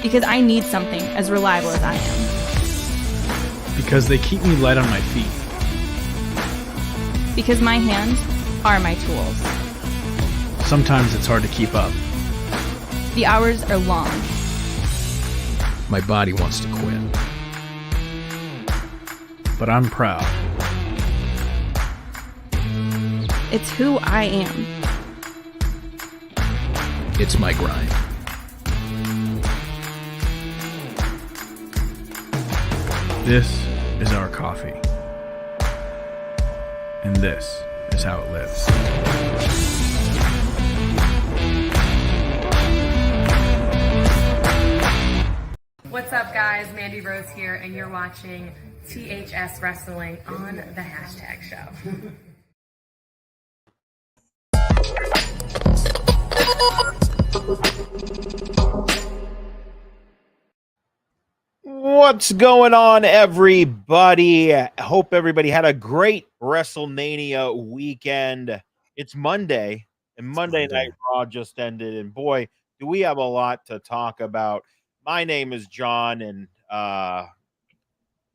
Because I need something as reliable as I am. Because they keep me light on my feet. Because my hands are my tools. Sometimes it's hard to keep up. The hours are long. My body wants to quit. But I'm proud. It's who I am. It's my grind. This is our coffee. And this is how it lives. What's up, guys? Mandy Rhodes here, and you're watching THS Wrestling on the Hashtag Show. What's going on, everybody? I hope everybody had a great Wrestlemania weekend. It's Monday, and Monday Night Raw just ended, and boy, do we have a lot to talk about. My name is John, and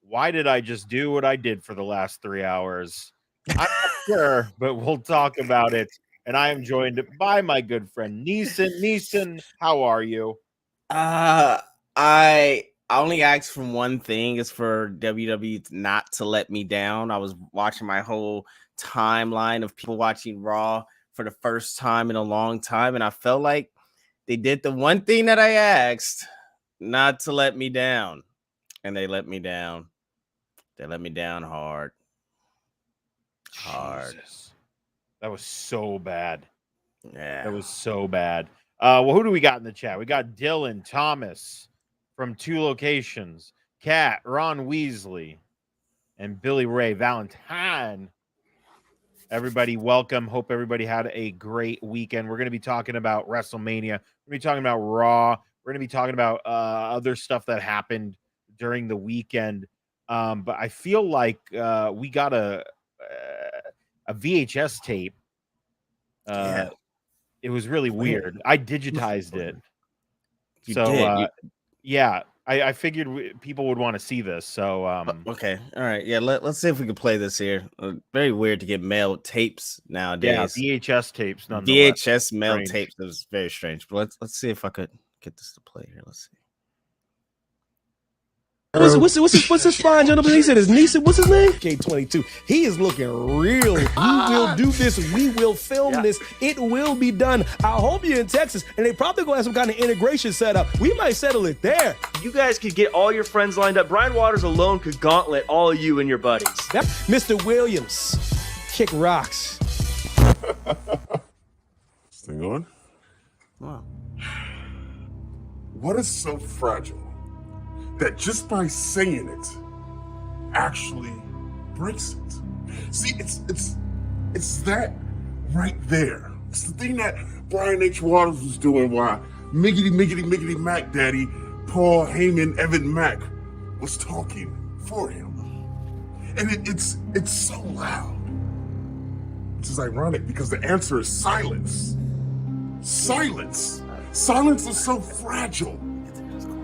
why did I just do what I did for the last 3 hours? I'm not sure, but we'll talk about it. And I am joined by my good friend Neeson. Neeson, how are you? I only asked for one thing, is for WWE not to let me down. I was watching my whole timeline of people watching Raw for the first time in a long time, and I felt like they did the one thing that I asked, not to let me down. And they let me down. They let me down hard. Jesus. That was so bad. Yeah. That was so bad. Well, who do we got in the chat? We got Dylan Thomas from 2 locations, Kat, Ron Weasley, and Billy Ray Valentine. Everybody, welcome. Hope everybody had a great weekend. We're going to be talking about WrestleMania. We're going to be talking about Raw. We're going to be talking about other stuff that happened during the weekend. But I feel like we got a VHS tape. Yeah. It was really weird. I digitized it. You So, did. yeah, I figured people would want to see this. So, Okay. All right. Yeah. Let's see if we can play this here. Very weird to get mailed tapes nowadays. yeah, VHS tapes, nonetheless. VHS mailed Strange. tapes is very strange. But let's see if I could get this to play here. Let's see. What's his fine gentleman? He said his niece. What's his name? K22. He is looking real. We will do this. We will film this. It will be done. I hope you're in Texas, and they probably gonna have some kind of integration set up. We might settle it there. You guys could get all your friends lined up. Brian Waters alone could gauntlet all of you and your buddies. Mr. Williams, kick rocks. This thing on? Wow. What is so fragile that just by saying it actually breaks it? See, it's that right there. It's the thing that Brian H. Waters was doing while Miggity Mac Daddy, Paul Heyman, Evan Mack was talking for him. And it's so loud. Which is ironic because the answer is silence. Silence. Silence is so fragile.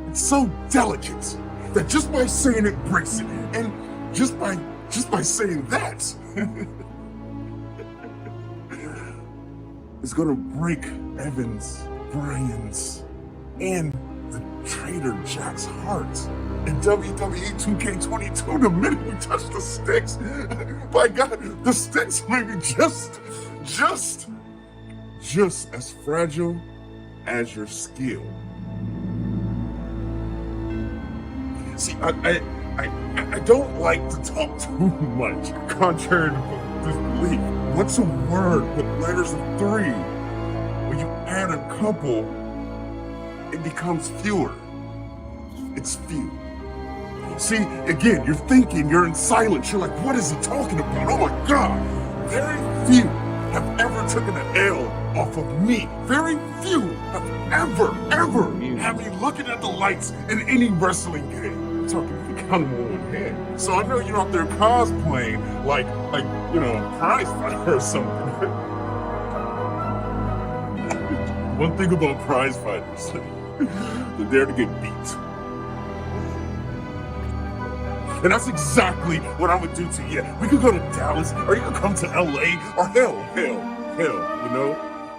It's so delicate that just by saying it breaks it. And just by saying that, it's gonna break Evans, Brian's, and the Trader Jack's heart. In WWE 2K22, the minute we touch the sticks, by God, the sticks may be just as fragile as your skill. See, I don't like to talk too much, contrary to this belief. What's a word with letters of 3? When you add a couple, it becomes fewer. It's few. See, again, you're thinking, you're in silence. You're like, what is he talking about? Oh my God. Very few have ever taken an L off of me. Very few have ever had me looking at the lights in any wrestling game. I'm talking if you count them on one hand. So I know you're out there cosplaying like you know, a prize fighter or something. One thing about prize fighters, They're there to get beat. And that's exactly what I'm gonna do to you. We could go to Dallas, or you could come to LA, or hell, you know?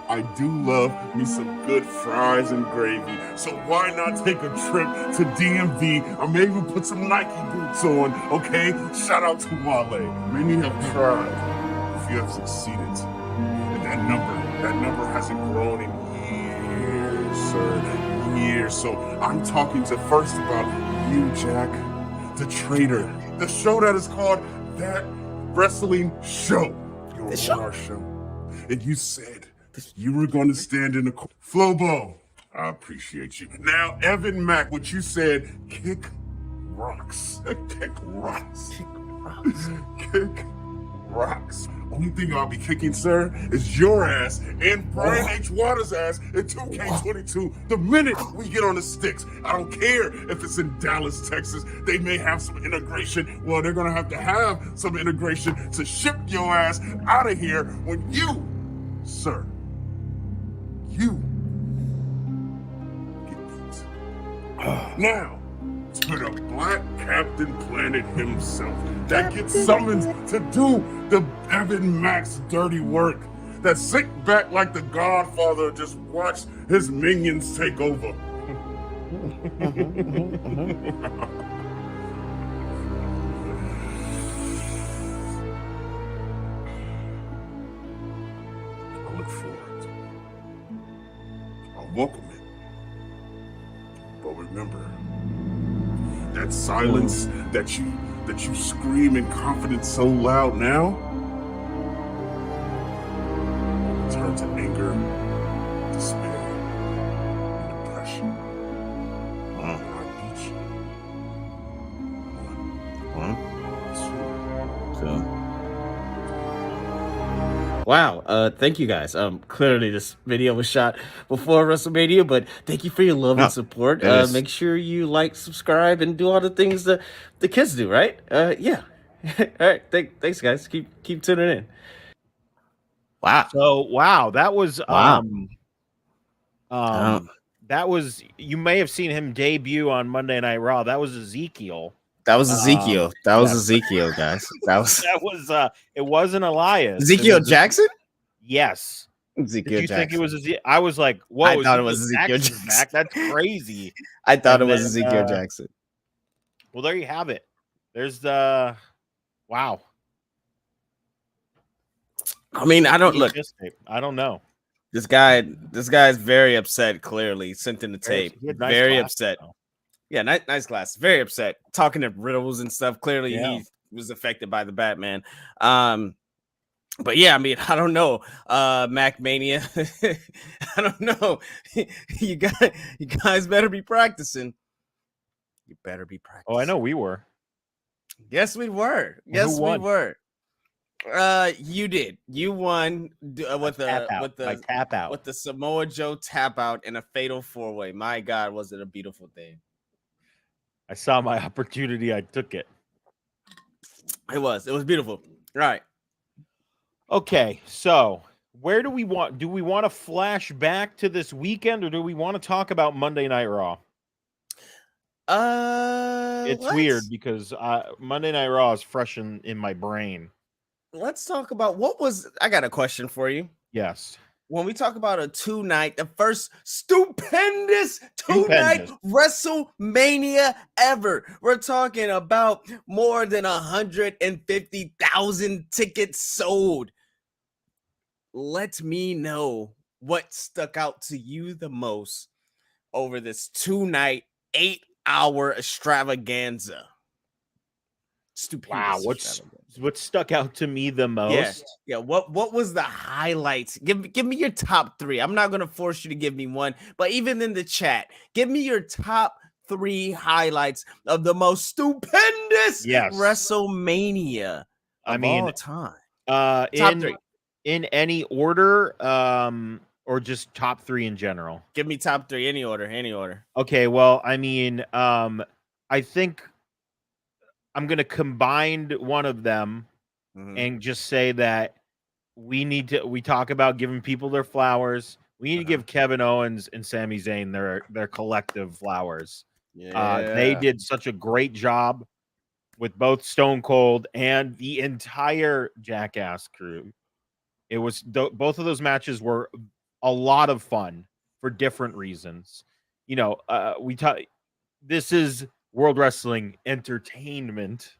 I do love me some good fries and gravy. So why not take a trip to DMV, or maybe put some Nike boots on, okay? Shout out to Wale. Many have tried, if you have succeeded. And that number hasn't grown in years, sir, years. So I'm talking first about you, Jack. The traitor, the show that is called That Wrestling Show. You're on our show, and you said you were going to stand in the corner. Flobo, I appreciate you. Now, Evan Mack, what you said, kick rocks. Kick rocks. Kick rocks. Only thing I'll be kicking, sir, is your ass and Brian H. Waters' ass in 2K22 the minute we get on the sticks. I don't care if it's in Dallas, Texas. They may have some integration. Well, they're going to have some integration to ship your ass out of here when you, sir, you get beat. Now, to the Black Captain Planet himself that gets summoned to do the Evan Max dirty work, that sit back like the Godfather, just watch his minions take over. I look forward. I'll welcome it. But remember, that silence that you scream in confidence so loud now, turn to anger, despair, and depression. I beat you. One, two. Wow, thank you guys. Clearly this video was shot before WrestleMania, but thank you for your love and support. Make sure you like, subscribe, and do all the things that the kids do, right? Yeah. All right, thanks guys. Keep tuning in. Wow. So that was that was, you may have seen him debut on Monday Night Raw. That was Ezekiel. That was Ezekiel. Ezekiel, guys. It wasn't Elias. Ezekiel Jackson? Yes. Ezekiel Did you Jackson. think it was Ezekiel? I was like, whoa, I thought it was Ezekiel Jackson back? That's crazy. I thought it was Ezekiel Jackson. Well, there you have it. There's the wow. I mean, I don't know. This guy is very upset, clearly. Sent in the tape. Very upset. Yeah, nice glass. Very upset. Talking to riddles and stuff. Clearly, he was affected by the Batman. But yeah, I mean, I don't know. Mac Mania. I don't know. You guys better be practicing. You better be practicing. Oh, I know we were. Yes, we were. Yes, we were. You did. You won with the tap out. With the Samoa Joe tap out in a fatal 4-way. My God, was it a beautiful thing? I saw my opportunity. I took it. It was beautiful. Right. Okay, so where do we want to flash back to this weekend, or do we want to talk about Monday Night Raw? It's weird because Monday Night Raw is fresh in my brain. Let's talk about I got a question for you. Yes. When we talk about the first stupendous two-night WrestleMania ever, we're talking about more than 150,000 tickets sold. Let me know what stuck out to you the most over this 2-night, 8-hour extravaganza. Wow, what stuck out to me the most? Yeah. What was the highlights? Give me your top 3. I'm not gonna force you to give me one, but even in the chat, give me your top 3 highlights of the most stupendous WrestleMania of all time. Top 3 in any order, or just top 3 in general. Give me top 3, any order. Okay, well, I mean, I think I'm going to combine one of them and just say that we talk about giving people their flowers We need to give Kevin Owens and Sami Zayn their collective flowers. Yeah. They did such a great job with both Stone Cold and the entire Jackass crew. It was both of those matches were a lot of fun for different reasons. You know, this is World Wrestling Entertainment.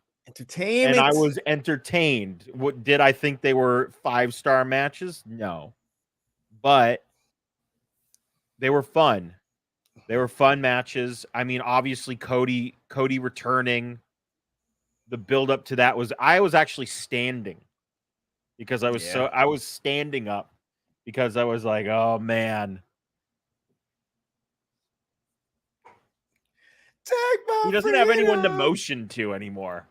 And I was entertained. What did I think they were 5-star matches? No. But they were fun. They were fun matches. I mean, obviously Cody returning. The build up to that was I was actually standing because I was standing up because I was like, oh man. He doesn't have anyone to motion to anymore.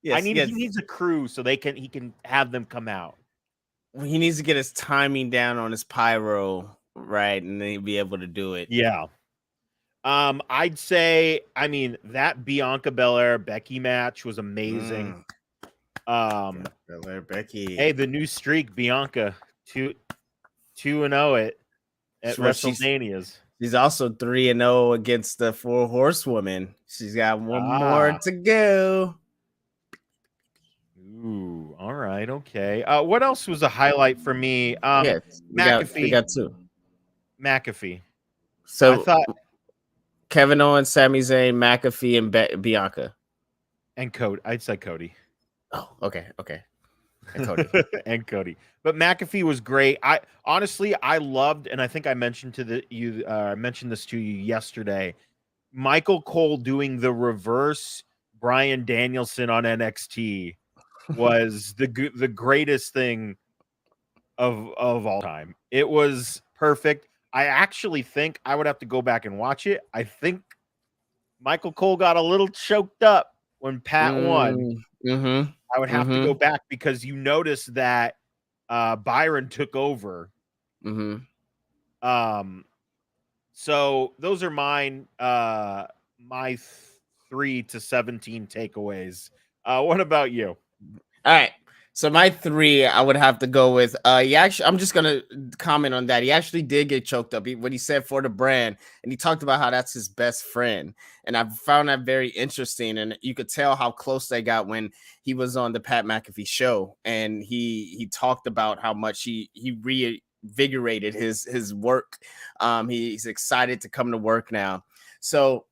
Yes, he needs a crew so he can have them come out. Well, he needs to get his timing down on his pyro, right? And then he'll be able to do it. Yeah. I'd say, I mean, that Bianca Belair Becky match was amazing. Belair Becky. Hey, the new streak, Bianca 2-0 at WrestleManias. She's also 3-0 against the 4 Horsewomen. She's got one more to go. Ooh, all right, okay. What else was a highlight for me? McAfee. We got 2. McAfee. So I thought Kevin Owens, Sami Zayn, McAfee, and Bianca. And Cody. I'd say Cody. Oh, okay. And Cody. And Cody. But McAfee was great. I honestly loved, and I think I mentioned mentioned this to you yesterday. Michael Cole doing the reverse Bryan Danielson on NXT was the greatest thing of all time. It was perfect. I actually think I would have to go back and watch it. I think Michael Cole got a little choked up when Pat won. Mm-hmm. I would have to go back because you notice that Byron took over. Mm-hmm. So those are mine. My 3 to 17 takeaways. What about you? All right. So my 3, I would have to go with. I'm just gonna comment on that. He actually did get choked up when he said for the brand, and he talked about how that's his best friend, and I found that very interesting. And you could tell how close they got when he was on the Pat McAfee show, and he talked about how much he reinvigorated his work. He's excited to come to work now. So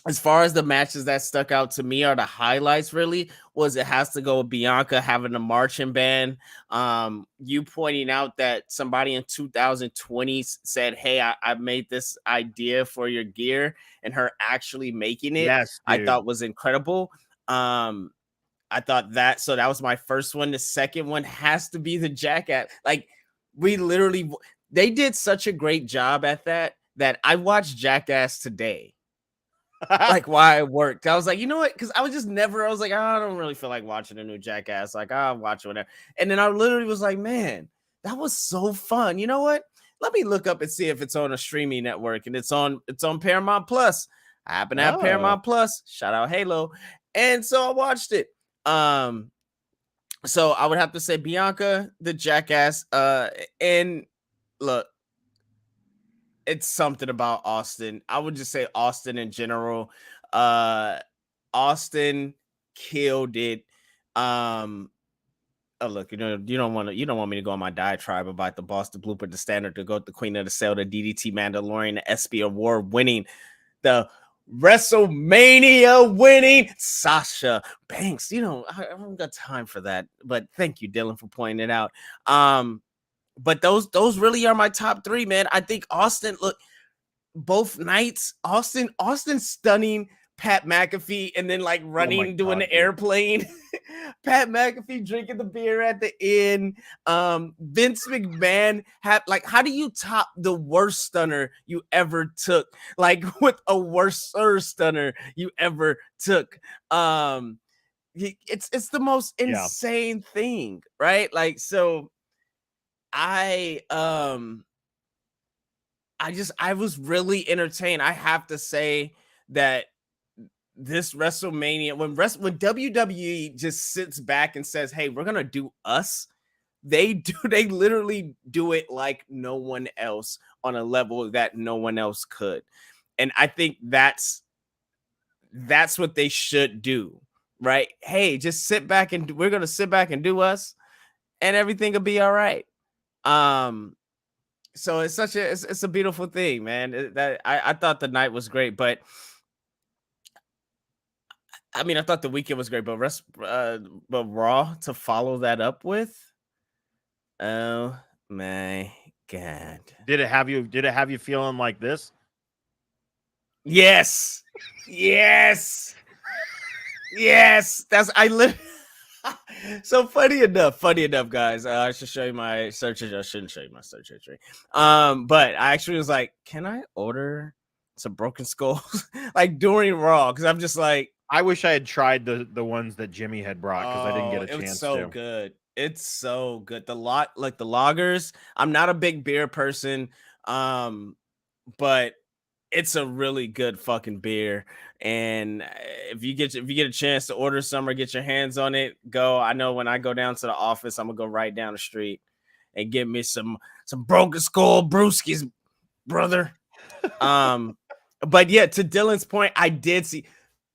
as far as the matches that stuck out to me are the highlights, really, was it has to go with Bianca having the marching band. You pointing out that somebody in 2020 said, hey, I made this idea for your gear, and her actually making it, yes, I thought was incredible. I thought that, so that was my first one. The second one has to be the Jackass. Like, they did such a great job at that I watched Jackass today. Like, why it worked. I was like, you know what? Because I was like, I don't really feel like watching a new Jackass. Like, I'll watch whatever. And then I literally was like, man, that was so fun. You know what? Let me look up and see if it's on a streaming network. And it's on Paramount Plus. I happen to have Paramount Plus. Shout out Halo. And so I watched it. So I would have to say Bianca, the Jackass, and look, it's something about Austin. I would just say Austin in general. Austin killed it. Oh, look, you don't want me to go on my diatribe about the Boston Blueprint, the Standard, the GOAT, the Queen of the Cell, the DDT Mandalorian, the ESPY Award winning, the Wrestlemania winning Sasha Banks. I haven't got time for that, but thank you, Dylan, for pointing it out. But those really are my top 3, man. I think Austin, look, both nights, Austin stunning Pat McAfee, and then like running, doing the airplane. Pat McAfee drinking the beer at the end. Vince McMahon how do you top the worst stunner you ever took? Like, with a worse stunner you ever took. It's the most insane thing, right? Like, so I was really entertained. I have to say that this WrestleMania, when WWE just sits back and says, hey, we're gonna do us, they literally do it like no one else on a level that no one else could. And I think that's what they should do, right? Hey, just sit back and we're gonna sit back and do us, and everything will be all right. So it's it's a beautiful thing, man. I thought the night was great, but I mean, I thought the weekend was great, but Raw to follow that up with, oh my god! Did it have you feeling like this? Yes. That's so funny enough, guys. I should show you my search history. I shouldn't show you my search history. But I actually was like, can I order some broken skulls like during Raw? Because I'm just like, I wish I had tried the ones that Jimmy had brought because I didn't get a chance. It's so good. It's so good. The lagers. I'm not a big beer person, but it's a really good fucking beer. And if you get a chance to order some or get your hands on it, go. I know when I go down to the office, I'm gonna go right down the street and get me some broken skull brewskis, brother. But yeah, to Dylan's point, I did see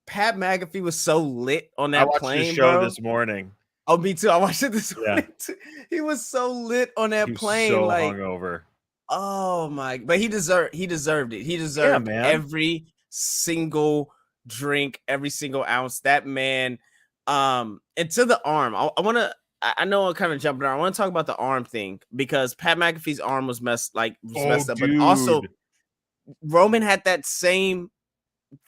Pat McAfee was so lit on that plane. I watched the show this morning. Oh, me too. I watched it this morning too. He was so lit on that plane, so like hungover. Oh my! But he deserved it. He deserved every single drink, every single ounce. That man. And to the arm, I know I'm kind of jumping around. I want to talk about the arm thing because Pat McAfee's arm was messed up, but also Roman had that same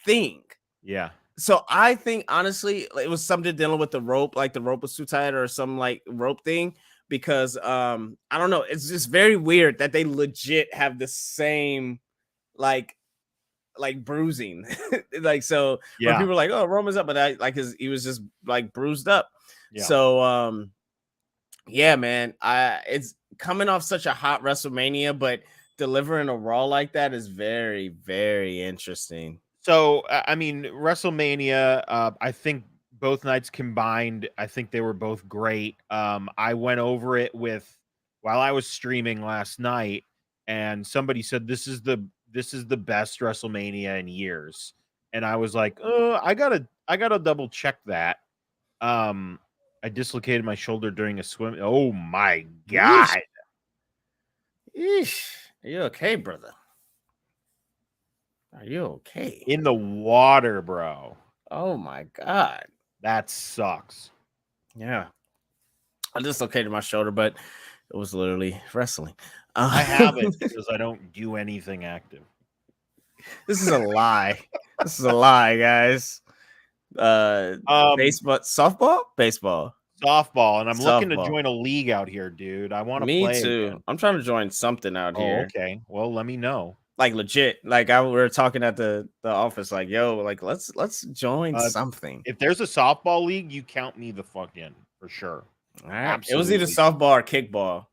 thing. Yeah. So I think honestly, it was something dealing with the rope, like the rope was too tight or some like rope thing. Because I don't know, it's just very weird that they legit have the same like bruising. Like so when people are like, oh, Roman's up, but he was just like bruised up. Yeah. So yeah, man. It's coming off such a hot WrestleMania, but delivering a Raw like that is very, very interesting. So I mean, WrestleMania, I think both nights combined, I think they were both great. I went over it while I was streaming last night, and somebody said this is the best WrestleMania in years, and I was like, I gotta double check that. I dislocated my shoulder during a swim. Oh my god! Eesh. Are you okay, brother? Are you okay? In the water, bro. Oh my god. That sucks. Yeah. I dislocated my shoulder, but it was literally wrestling. I haven't because I don't do anything active. This is a lie. This is a lie, guys. Baseball, softball, baseball, softball, and I'm looking to join a league out here, dude. I want to play. Me too. Again. I'm trying to join something out here. Okay. Well, let me know. Like legit, like we were talking at the office, like, yo, like let's join something. If there's a softball league, you count me the fuck in for sure. All right. Absolutely. It was either softball or kickball.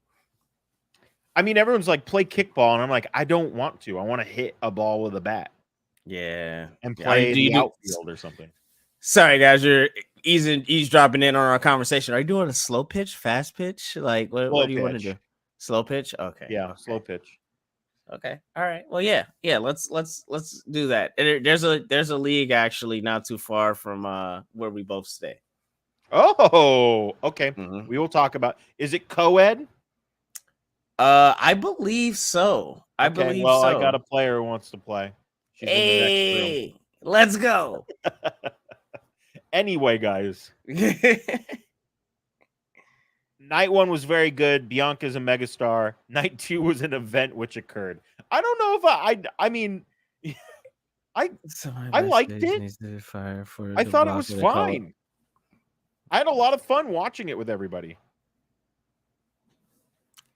I mean, everyone's like, play kickball, and I'm like, I don't want to. I want to hit a ball with a bat. Yeah, and play the outfield or something. Sorry, guys, you're eavesdropping in on our conversation. Are you doing a slow pitch, fast pitch? Like, what do you want to do? Slow pitch? Okay. Yeah, okay. Slow pitch. Okay. All right. Well, yeah. Let's do that. There's a league actually not too far from where we both stay. Oh, okay. Mm-hmm. We will talk about. Is it co-ed? I believe so. I believe so. I got a player who wants to play. She's in the next room. Let's go. Anyway, guys. Night 1 was very good. Bianca's a megastar. Night 2 was an event which occurred. I don't know if I mean, I liked it. I thought it was fine. I had a lot of fun watching it with everybody.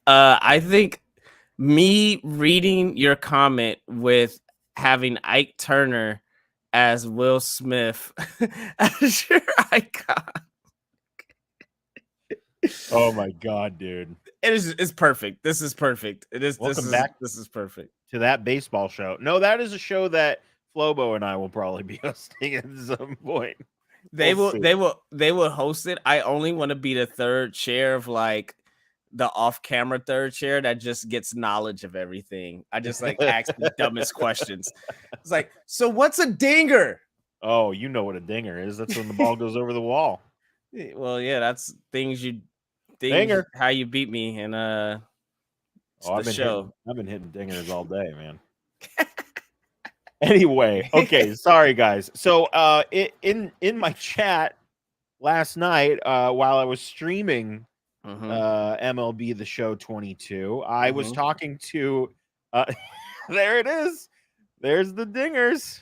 I think me reading your comment with having Ike Turner as Will Smith as your icon. Oh my god, dude! It's perfect. This is perfect. It is. Welcome back. This is perfect to that baseball show. No, that is a show that Flobo and I will probably be hosting at some point. They will host it. I only want to be the third chair of like the off-camera third chair that just gets knowledge of everything. I just like ask the dumbest questions. It's like, so what's a dinger? Oh, you know what a dinger is. That's when the ball goes over the wall. Well, yeah, that's things Dinger. how you beat me and I've been show. hitting dingers all day, man. Anyway, okay, sorry guys. So in my chat last night, while I was streaming MLB The Show 22, I was talking to there it is. There's the dingers.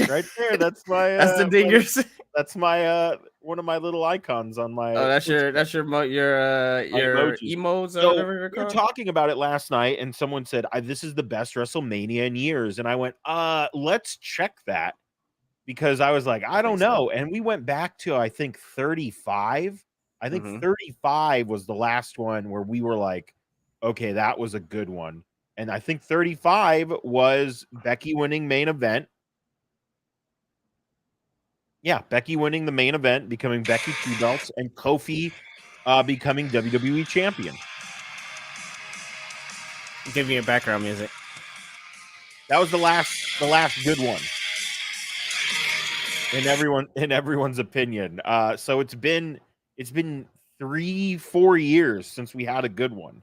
Right there. That's my that's the dingers. That's my one of my little icons on my that's your emotes or so whatever you're we were called. talking about it last night, and someone said this is the best WrestleMania in years, and I went let's check that, because I was like, I don't know. And we went back to I think 35. I think 35 was the last one where we were like, okay, that was a good one. And I think 35 was Becky winning main event. Yeah, Becky winning the main event, becoming Becky 2 belts, and Kofi becoming WWE champion. Give me a background music. That was the last good one. In everyone's opinion. So it's been 3-4 years since we had a good one.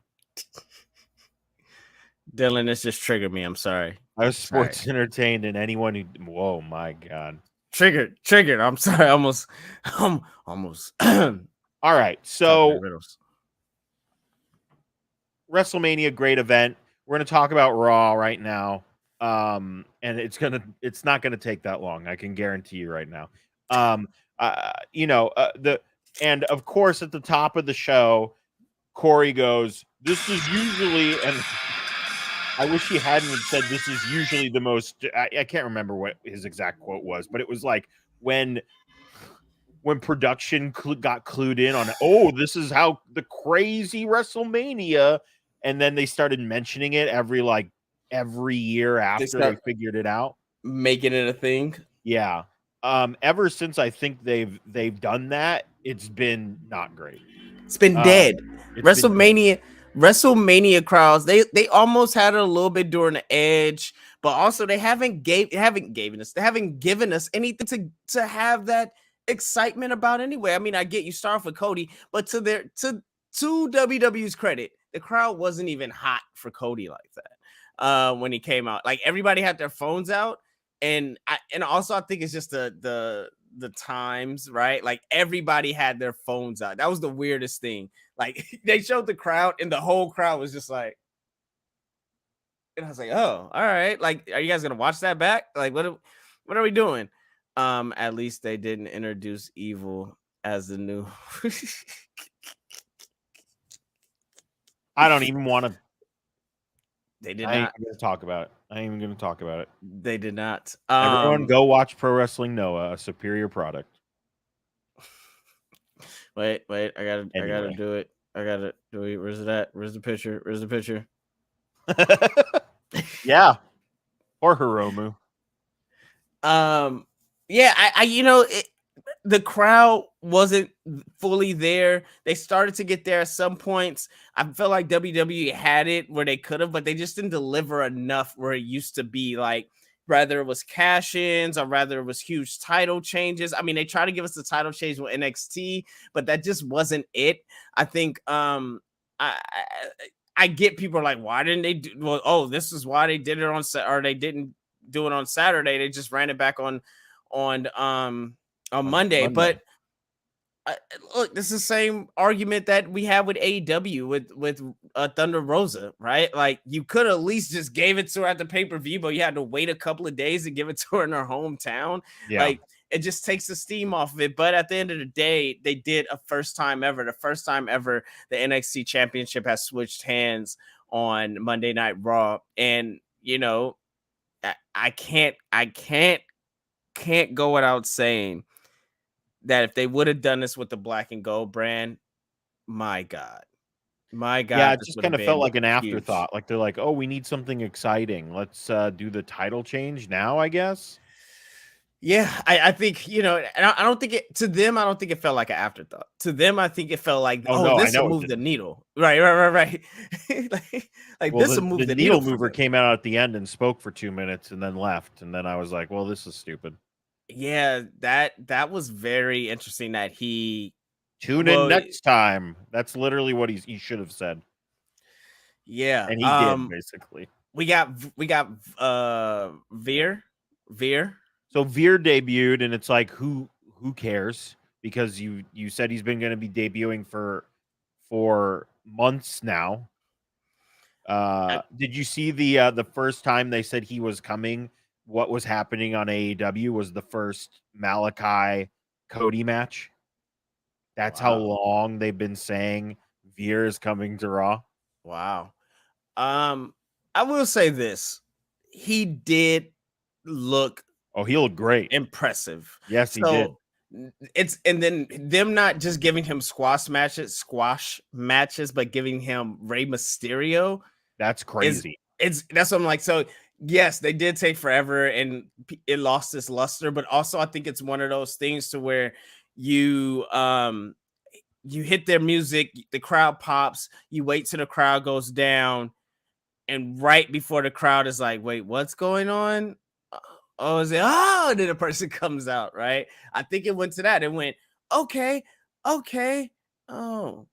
Dylan, this just triggered me. I'm sorry. I was sports entertained, and anyone who, whoa, my God. Triggered. I'm sorry. Almost. All right. So WrestleMania, great event. We're going to talk about Raw right now. And it's not going to take that long. I can guarantee you right now. And of course, at the top of the show, Corey goes, this is usually, and I wish he hadn't said this is usually the most, I can't remember what his exact quote was, but it was like when production got clued in on, this is how the crazy WrestleMania, and then they started mentioning it every year after they figured it out, making it a thing. Yeah. Ever since I think they've done that, it's been not great. It's been dead. WrestleMania crowds, they almost had it a little bit during the Edge, but also they haven't given us anything to have that excitement about anyway. I mean, I get you start off with Cody, but to WWE's credit, the crowd wasn't even hot for Cody like that when he came out. Like, everybody had their phones out, and also I think it's just the times, right? Like, everybody had their phones out. That was the weirdest thing. Like, they showed the crowd, and the whole crowd was just like, and I was like, oh, all right. Like, are you guys gonna watch that back? Like, what are we doing? At least they didn't introduce Evil as the new. I don't even want to. They did I ain't not. going to talk about it. I ain't even going to talk about it. They did not. Everyone, go watch Pro Wrestling Noah, a superior product. Wait, I gotta do it. I gotta do it. Where's it at? Where's the picture? Yeah. Or Hiromu. Yeah, the crowd wasn't fully there. They started to get there at some points. I felt like WWE had it where they could have, but they just didn't deliver enough where it used to be. Like, rather it was cash-ins or rather it was huge title changes. I mean, they tried to give us the title change with NXT, but that just wasn't it. I think I get people are like, why didn't they do? Well, this is why they did it on or they didn't do it on Saturday. They just ran it back on Monday. But look, this is the same argument that we have with AEW with Thunder Rosa, right? Like, you could at least just gave it to her at the pay-per-view, but you had to wait a couple of days to give it to her in her hometown. Yeah. Like, it just takes the steam off of it. But at the end of the day, they did the first time ever the NXT championship has switched hands on Monday Night Raw. And I can't go without saying that if they would have done this with the Black and Gold brand, my God. Yeah, it just kind of felt like an afterthought. Huge. Like, they're like, oh, we need something exciting. Let's do the title change now, I guess. Yeah, I think, and I don't think it to them. I don't think it felt like an afterthought. To them, I think it felt like, Oh, no, I this will know it move the didn't. needle. Right. like Well, this will move the the needle needle for mover them. came out at the end and spoke for 2 minutes and then left. And then I was like, well, this is stupid. Yeah, that was very interesting that he. Tune in Well, next time. That's literally what he should have said. yeah. And he did, basically. We got Veer. So Veer debuted, and it's like, who cares? Because you said he's been going to be debuting for months now. Did you see the first time they said he was coming? What was happening on AEW was the first Malachi Cody match. That's how long they've been saying Veer is coming to Raw. Wow. I will say this. He did look he looked great. Impressive. Yes, he did. And then them not just giving him squash matches, but giving him Rey Mysterio. That's crazy. That's what I'm like. So yes, they did take forever and it lost its luster, but also I think it's one of those things to where you hit their music, the crowd pops, you wait till the crowd goes down, and right before the crowd is like, wait, what's going on? And then a person comes out, right? I think it went to that. It went, okay. Oh, all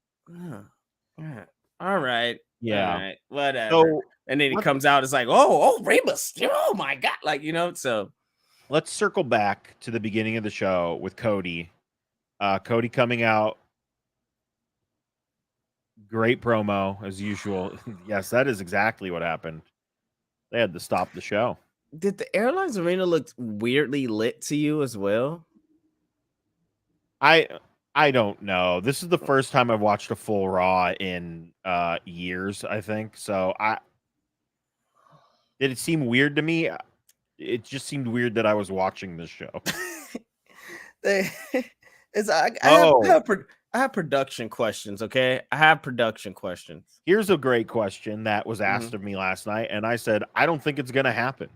right. Yeah. All right, whatever. So, and then he comes out, it's like, oh, Rey Mysterio, oh my God. So let's circle back to the beginning of the show with Cody. Cody coming out. Great promo as usual. Yes, that is exactly what happened. They had to stop the show. Did the Airlines Arena look weirdly lit to you as well? I don't know. This is the first time I've watched a full Raw in years, I think. So did it seem weird to me? It just seemed weird that I was watching this show. I have production questions, okay? I have production questions. Here's a great question that was asked of me last night, and I said, I don't think it's going to happen.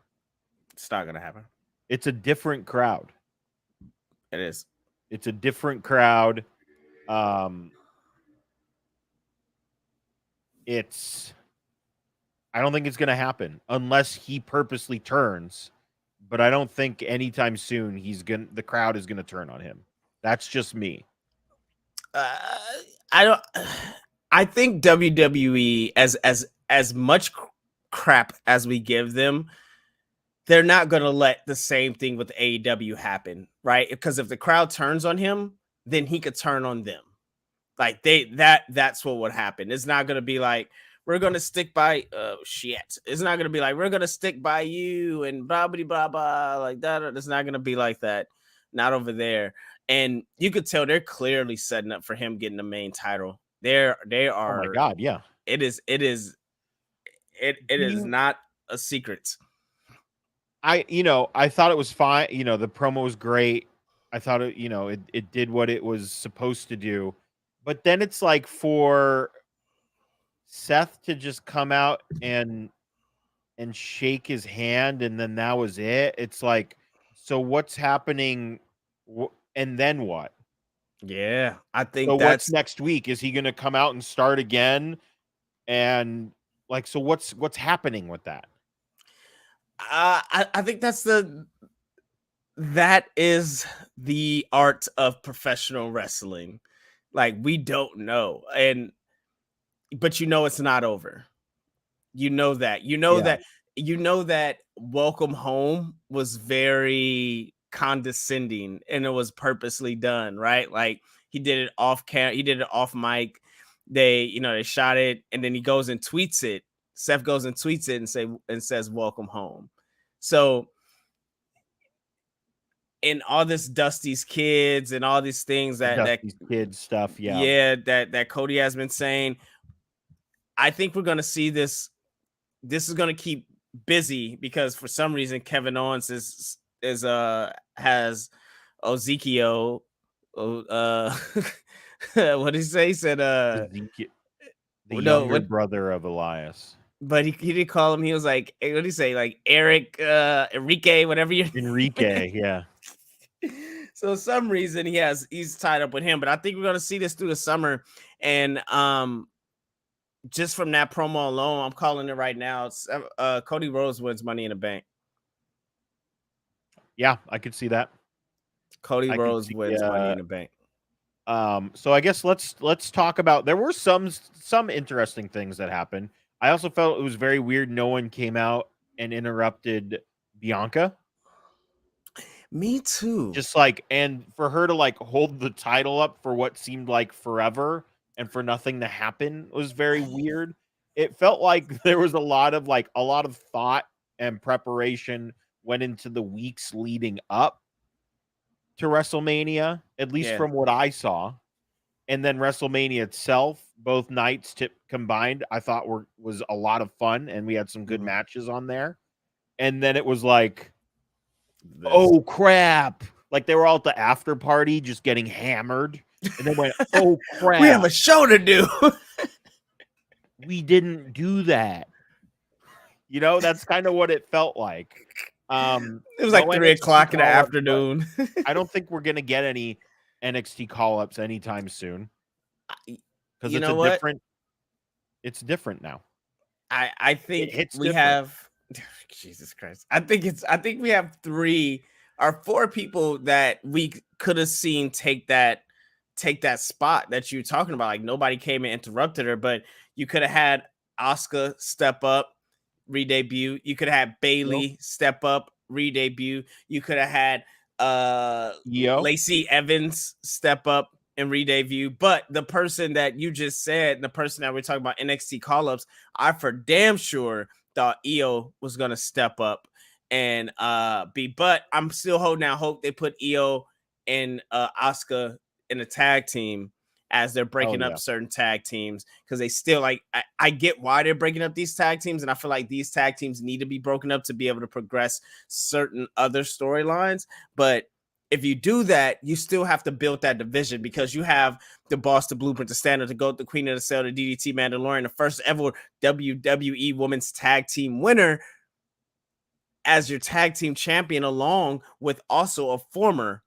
It's not going to happen. It's a different crowd. It is. It's a different crowd. I don't think it's going to happen unless he purposely turns, but I don't think anytime soon the crowd is going to turn on him. That's just me. I think WWE, as much crap as we give them, they're not going to let the same thing with AEW happen, right? Because if the crowd turns on him, then he could turn on them. Like that's what would happen. It's not going to be like, we're going to stick by shit. It's not going to be like, we're going to stick by you and blah, blah, blah, blah, like that. It's not going to be like that. Not over there. And you could tell they're clearly setting up for him getting the main title. They are. Oh my God. Yeah. It is not a secret. I thought it was fine. The promo was great. I thought it did what it was supposed to do. But then it's like for Seth to just come out and shake his hand, and then that was it. It's like, so what's happening? And then what? Yeah, I think so. What's next week? Is he going to come out and start again? And like, so what's happening with that? I think that is the art of professional wrestling. Like, we don't know, but it's not over. That Welcome Home was very condescending, and it was purposely done, right? Like, he did it off camera, he did it off mic. They shot it, and then he goes and tweets it. Seth goes and tweets it and says welcome home. So in all this Dusty's kids and all these things that kids stuff, that Cody has been saying, I think we're gonna see this. This is gonna keep busy because for some reason Kevin Owens has Ezekiel. What did he say? He said the younger brother of Elias. but he didn't call him. He was like, what did he say? Like Eric, Enrique, whatever you Enrique, yeah. So some reason he's tied up with him, but I think we're gonna see this through the summer. And just from that promo alone, I'm calling it right now. It's Cody Rhodes wins Money in the Bank. Yeah, I could see that. Cody Rhodes wins Money in the Bank. So I guess let's talk about. There were some interesting things that happened. I also felt it was very weird. No one came out and interrupted Bianca. Me too. Just like, and for her to like hold the title up for what seemed like forever and for nothing to happen was very weird. It felt like there was a lot of thought and preparation went into the weeks leading up to WrestleMania, at least from what I saw. And then WrestleMania itself, both nights combined, I thought was a lot of fun, and we had some good matches on there. And then it was like, oh crap! Like they were all at the after party, just getting hammered, and then went, oh crap! We have a show to do. We didn't do that. You know, that's kind of what it felt like. It was like 3 o'clock in the afternoon. I don't think we're gonna get any NXT call-ups anytime soon. Because it's different now. I think we have Jesus Christ. I think we have 3 or 4 people that we could have seen take that spot that you're talking about. Like nobody came and interrupted her, but you could have had Asuka step up, re-debut. You could have had Bayley step up, re-debut. You could have had Lacey Evans step up and re-debut. But the person that you just said, the person that we're talking about NXT call-ups, I for damn sure thought Io was gonna step up and but I'm still holding out hope they put Io and Asuka in a tag team as they're breaking up certain tag teams, because they still like I get why they're breaking up these tag teams, and I feel like these tag teams need to be broken up to be able to progress certain other storylines. But if you do that, you still have to build that division, because you have the Boss, the Blueprint, the Standard, the GOAT, the Queen of the Cell, the DDT, Mandalorian, the first ever WWE Women's Tag Team winner as your tag team champion, along with also a former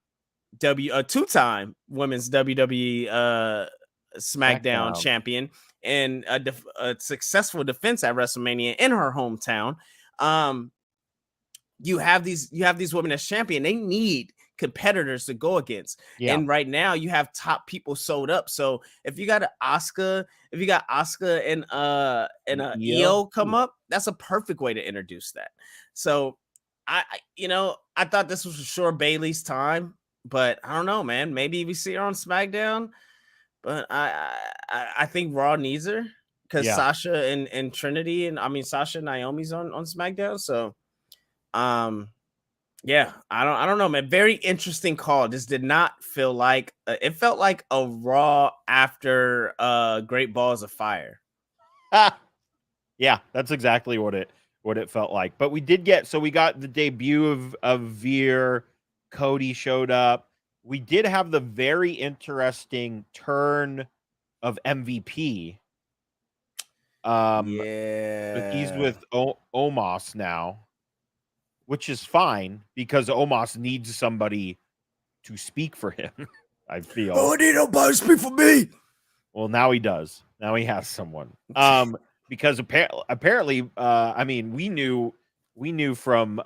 two-time Women's WWE SmackDown champion and a successful defense at WrestleMania in her hometown. You have these women as champion. They need competitors to go against. And right now you have top people sold up. So if you got Asuka and Io come up, that's a perfect way to introduce that. So I thought this was for sure Bayley's time, but I don't know, man. Maybe we see her on SmackDown, but I think Raw needs her because Sasha and Trinity, and I mean Sasha and Naomi's on SmackDown. So yeah, I don't know, man. Very interesting call. This did not feel like it felt like a Raw after Great Balls of Fire. Yeah, that's exactly what it felt like. But we got the debut of Veer. Cody showed up. We did have the very interesting turn of MVP. But he's with Omos now, which is fine because Omos needs somebody to speak for him. I feel. Oh, I need nobody to speak for me. Well, now he does. Now he has someone. Because apparently, I mean, we knew from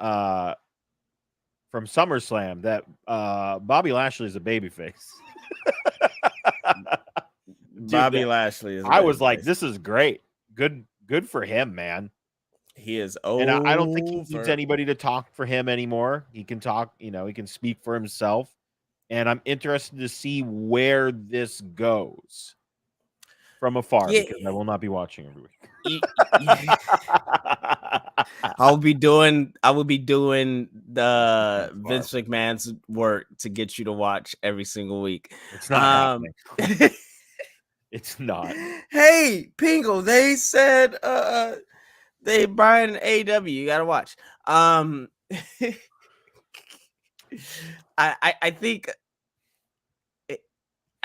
SummerSlam that Bobby Lashley is a babyface. Bobby Lashley is. I was like, this is great. Good for him, man. He is old, and I don't think he needs anybody to talk for him anymore. He can talk, he can speak for himself. And I'm interested to see where this goes from afar, because I will not be watching every week. I will be doing the Vince McMahon's work to get you to watch every single week. It's not happening. It's not. Hey, Pingo, they said they Brian AW, you gotta watch. I think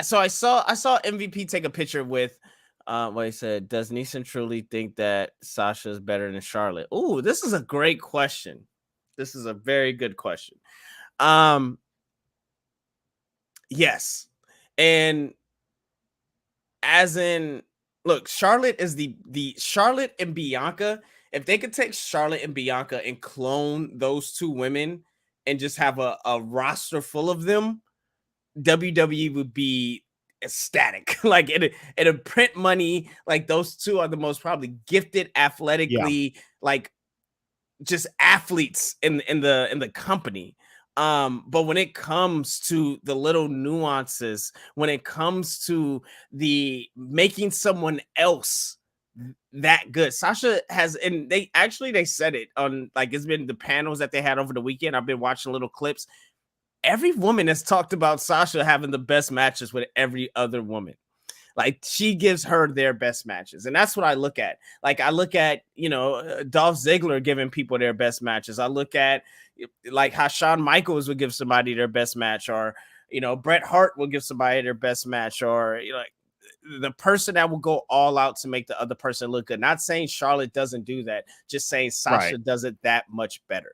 so. I saw MVP take a picture with What he said, does Neeson truly think that Sasha is better than Charlotte? Oh, this is a great question. This is a very good question. Yes. And as in, look, Charlotte is the Charlotte and Bianca. If they could take Charlotte and Bianca and clone those two women and just have a roster full of them, WWE would be ecstatic. Like in a print money, like those two are the most probably gifted athletically, like just athletes in the company. But when it comes to the little nuances, when it comes to the making someone else that good, Sasha has, and they said it on, like, it's been the panels that they had over the weekend. I've been watching little clips. Every woman has talked about Sasha having the best matches with every other woman. Like, she gives her their best matches. And that's what I look at. Like, I look at, Dolph Ziggler giving people their best matches. I look at, like, how Shawn Michaels would give somebody their best match, or, Bret Hart will give somebody their best match, or, like, the person that will go all out to make the other person look good. Not saying Charlotte doesn't do that, just saying Sasha does it that much better.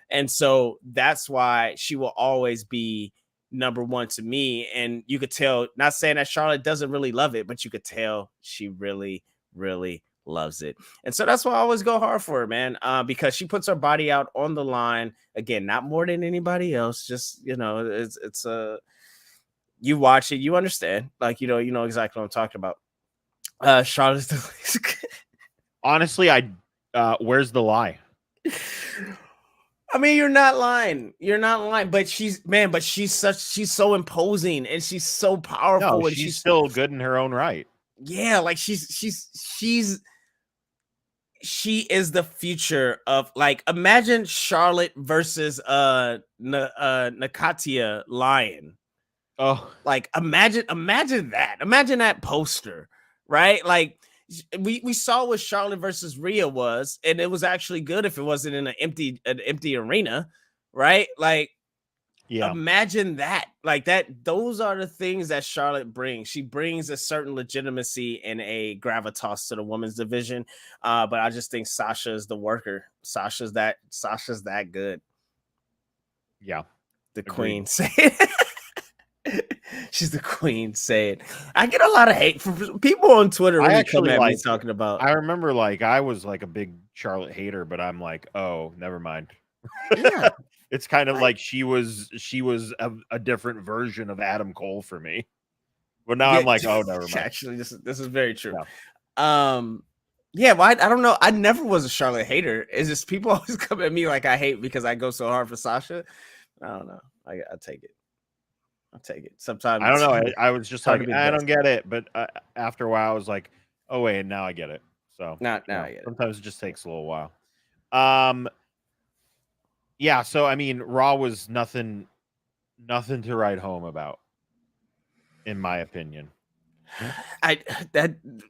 And so that's why she will always be number one to me. And you could tell, not saying that Charlotte doesn't really love it, but you could tell she really, really loves it. And so that's why I always go hard for her, man, because she puts her body out on the line. Again, not more than anybody else. Just, it's you watch it, you understand. Like, you know exactly what I'm talking about. Charlotte's Honestly, where's the lie? I mean, you're not lying. You're not lying. But she's she's so imposing, and she's so powerful. No, and she's still good in her own right. Yeah, like she is the future of, like, imagine Charlotte versus Nakatia Lion. Oh, like imagine that. Imagine that poster, right? Like, we saw what Charlotte versus Rhea was, and it was actually good if it wasn't in an empty arena, right? Like, yeah. Imagine that. Like that. Those are the things that Charlotte brings. She brings a certain legitimacy and a gravitas to the women's division. But I just think Sasha is the worker. Sasha's that good. Yeah, the agreed. Queen. Say it. She's the queen. Say it. I get a lot of hate from people on Twitter. Really come at me talking about. I remember, like, I was like a big Charlotte hater, but I'm like, oh, never mind. Yeah, it's kind of like she was a different version of Adam Cole for me. But now I'm like, oh, never mind. Actually, this is very true. Yeah. Yeah, well, I don't know. I never was a Charlotte hater. It's just people always come at me like I hate because I go so hard for Sasha. I don't know. I take it. I'll take it. Sometimes I don't know. I was just like, I don't get it. But after a while, I was like, oh, wait, now I get it. So now I get it. Sometimes it just takes a little while. Yeah. So, I mean, Raw was nothing to write home about, in my opinion.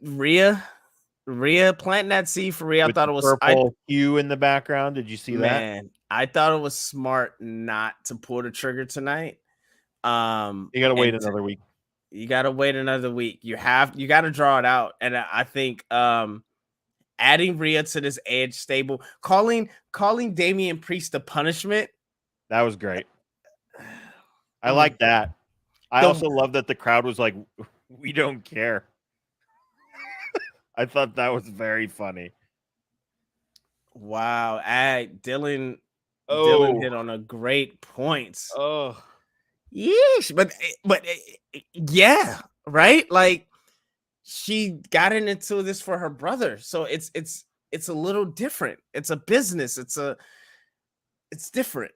Rhea planting that seed for Rhea. I thought it was purple hue in the background. Did you see that? Man, I thought it was smart not to pull the trigger tonight. You gotta wait another week. You gotta wait another week. You gotta draw it out. And I think adding Rhea to this Edge stable, calling Damian Priest the punishment. That was great. I like that. I also love that the crowd was like, we don't care. I thought that was very funny. Wow. Dylan hit on a great point. Oh. Yeesh, but yeah, right? Like, she got into this for her brother, so it's a little different. It's a business. It's different.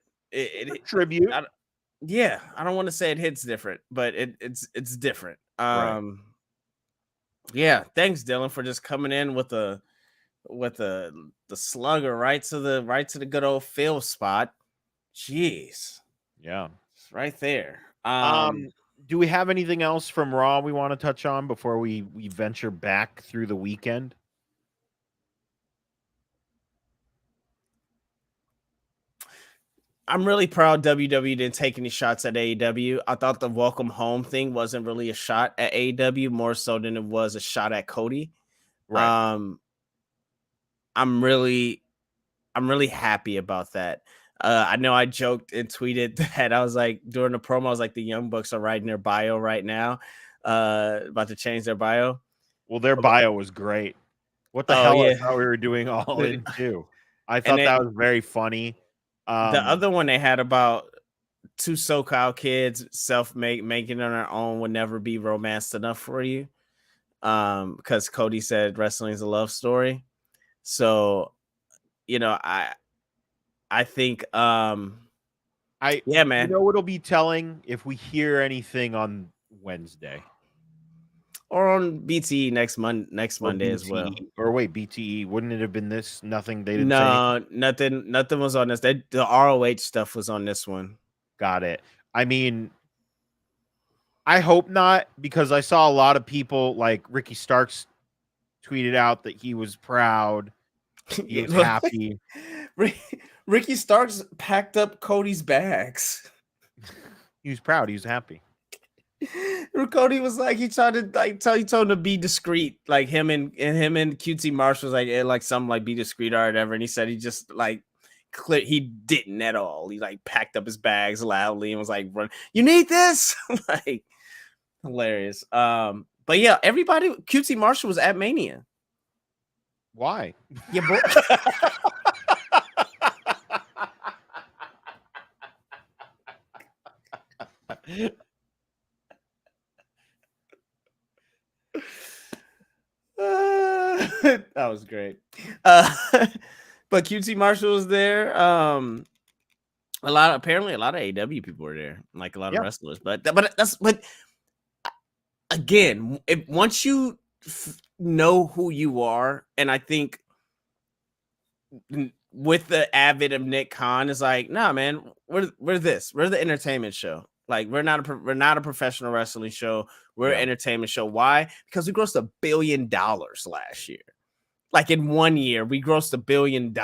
Tribute. I don't want to say it hits different, but it's different. Right. Yeah. Thanks, Dylan, for just coming in with the slugger right to the good old Phil spot. Jeez. Yeah. Right there. Do we have anything else from Raw we want to touch on before we venture back through the weekend? I'm really proud WWE didn't take any shots at AEW. I thought the welcome home thing wasn't really a shot at AEW, more so than it was a shot at Cody. Right. I'm really happy about that. I know I joked and tweeted that I was like during the promo, I was like the Young Bucks are writing their bio right now, about to change their bio. Well, their bio was great. What the Oh, hell? yeah. I thought we were doing all in too. I And thought then that was very funny. the other one they had about two SoCal kids making on their own would never be romanced enough for you. Because Cody said wrestling is a love story. So, you know, I think yeah, man. You know what'll be telling if we hear anything on Wednesday Or on BTE next Monday as well. Or wait, BTE, wouldn't it have been this? Nothing. They didn't say anything? Nothing was on this. The ROH stuff was on this one. Got it. I mean, I hope not, because I saw a lot of people like Ricky Starks tweeted out that he was proud. He was happy. Ricky Starks packed up Cody's bags. He was proud. He was happy. Cody was like, he tried to he told him to be discreet, like him and QT Marsh was like something like be discreet or whatever, and he said he just like he didn't at all. He like packed up his bags loudly and was like, "Run, you need this," like hilarious. But yeah, everybody, QT Marshall was at Mania. Why? Yeah, bro. That was great. But QT Marshall was there. Apparently a lot of AW people were there, like a lot of wrestlers. But again, once you know who you are, and I think with the advent of Nick Khan, is like, nah, man, we're the entertainment show. Like we're not a professional wrestling show. We're an entertainment show. Why? Because we grossed $1 billion last year. Like in 1 year, we grossed $1 billion.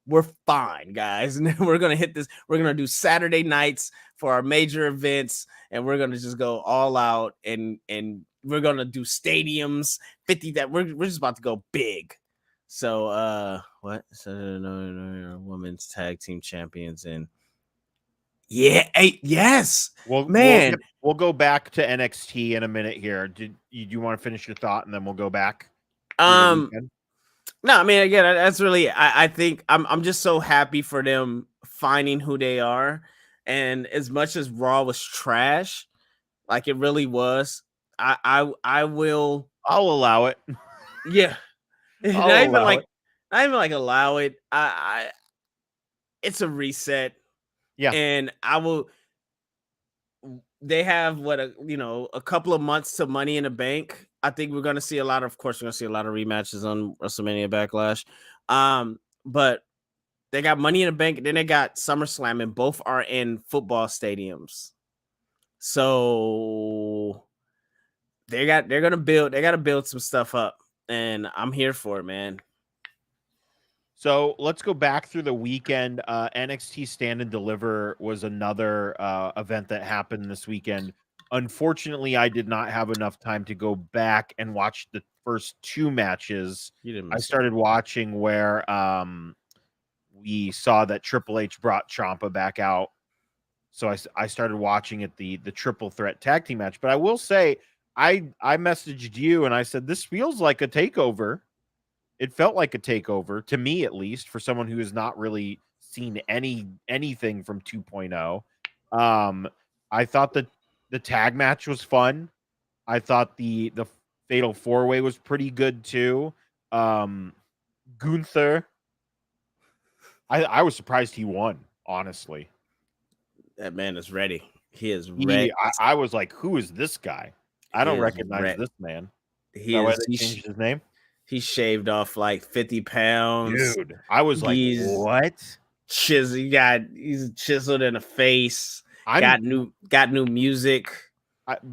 We're fine, guys. And then we're gonna hit this. We're gonna do Saturday nights for our major events, and we're gonna just go all out, and we're gonna do stadiums 50. That we're just about to go big. So what? So no, women's tag team champions and. Yeah, yes. Well, man, we'll go back to NXT in a minute here. Do you want to finish your thought and then we'll go back? No, I mean, again, that's really. I think I'm just so happy for them finding who they are, and as much as Raw was trash, like it really was, I'll allow it. Yeah, not even like allow it. It's a reset. Yeah, and I will. They have a couple of months to Money in the Bank. I think we're gonna see a lot of rematches on WrestleMania Backlash. But they got Money in the Bank, then they got SummerSlam, and both are in football stadiums. So they got to build some stuff up, and I'm here for it, man. So let's go back through the weekend. NXT Stand and Deliver was another event that happened this weekend. Unfortunately, I did not have enough time to go back and watch the first two matches. I started watching where we saw that Triple H brought Ciampa back out. So I started watching it, the triple threat tag team match. But I will say, I messaged you and I said, this feels like a takeover. It felt like a takeover to me, at least, for someone who has not really seen anything from 2.0. I thought that the tag match was fun. I thought the Fatal 4-Way was pretty good too. Gunther, I was surprised he won, honestly. That man is ready. He is ready. I was like, who is this guy? I don't recognize this man. He changed his name. He shaved off like 50 pounds. Dude, I was like, what? He's chiseled in the face. Got new music.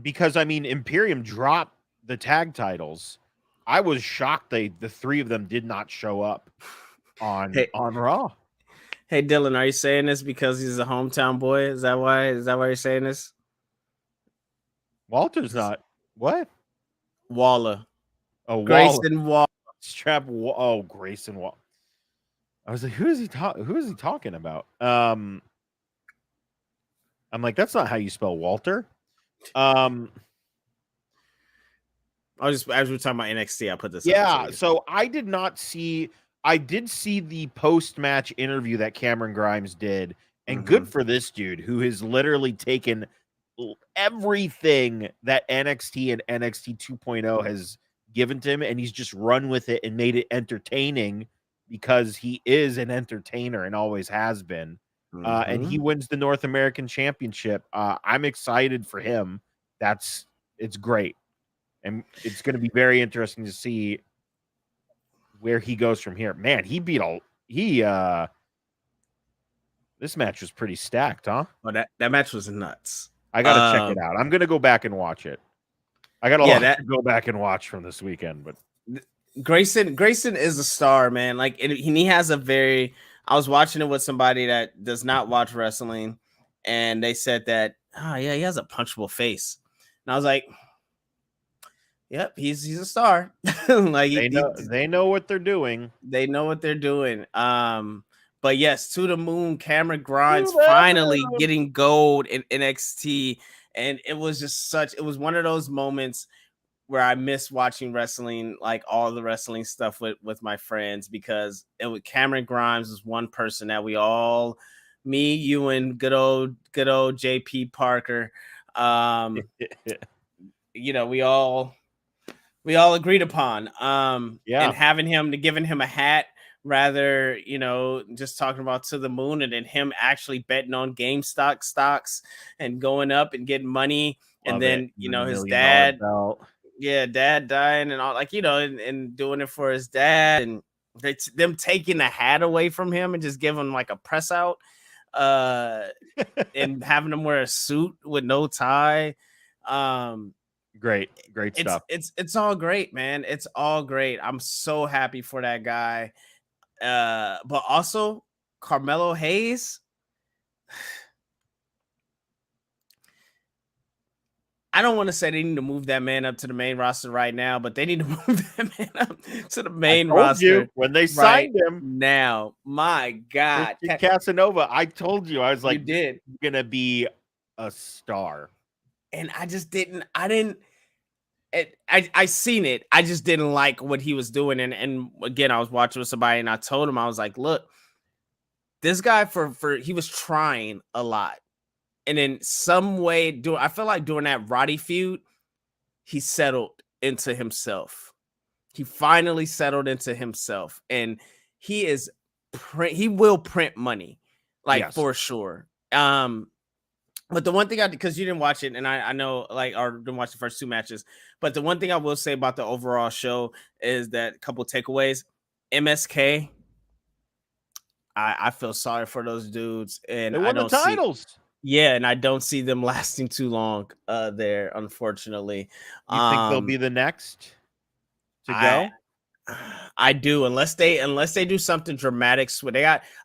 Because, I mean, Imperium dropped the tag titles. I was shocked the three of them did not show up on Raw. Hey Dylan, are you saying this because he's a hometown boy? Is that why? Is that why you're saying this? Walter's not. What? Waller. Oh, Grayson Waller. Oh, Grayson Wall. I was like, who is he talking about? I'm like, that's not how you spell Walter. I was just, as we were talking about NXT, I put this. Yeah, so I did see the post-match interview that Cameron Grimes did, and good for this dude who has literally taken everything that NXT and NXT 2.0 has given to him, and he's just run with it and made it entertaining because he is an entertainer and always has been. And he wins the North American Championship. I'm excited for him. It's great. And it's going to be very interesting to see where he goes from here. Man, this match was pretty stacked, huh? Oh, that match was nuts. I got to check it out. I'm going to go back and watch it. I got a lot to go back and watch from this weekend, but Grayson is a star, man. Like, and he has I was watching it with somebody that does not watch wrestling, and they said that, he has a punchable face. And I was like, yep, he's a star. Like they know what they're doing. They know what they're doing. But yes, to the moon, Cameron Grimes finally getting gold in NXT. And it was just it was one of those moments where I miss watching wrestling, like all the wrestling stuff with my friends, because Cameron Grimes is one person that we all, me, you, and good old JP Parker, we all agreed upon. And giving him a hat, rather, just talking about to the moon, and then him actually betting on GameStop stocks and going up and getting money. And then, his dad, dad dying and all, and doing it for his dad, and them taking the hat away from him and just giving him like a press out, and having him wear a suit with no tie. Great stuff. It's all great, man. It's all great. I'm so happy for that guy. But also Carmelo Hayes. I don't want to say they need to move that man up to the main roster right now, but they need to move that man up to the main roster when they signed him. Now, my God, Casanova. I told you, I was like, you did gonna be a star, and I seen it. I just didn't like what he was doing. And again, I was watching with somebody, and I told him, I was like, look, this guy he was trying a lot. And in some way, I feel like during that Roddy feud, he settled into himself. He finally settled into himself. And he will print money, for sure. But the one thing because you didn't watch it, and I know, or didn't watch the first two matches, but the one thing I will say about the overall show is that a couple takeaways. MSK, I feel sorry for those dudes, and they won the titles. And I don't see them lasting too long there, unfortunately. You think they'll be the next to go? I do, unless they do something dramatic.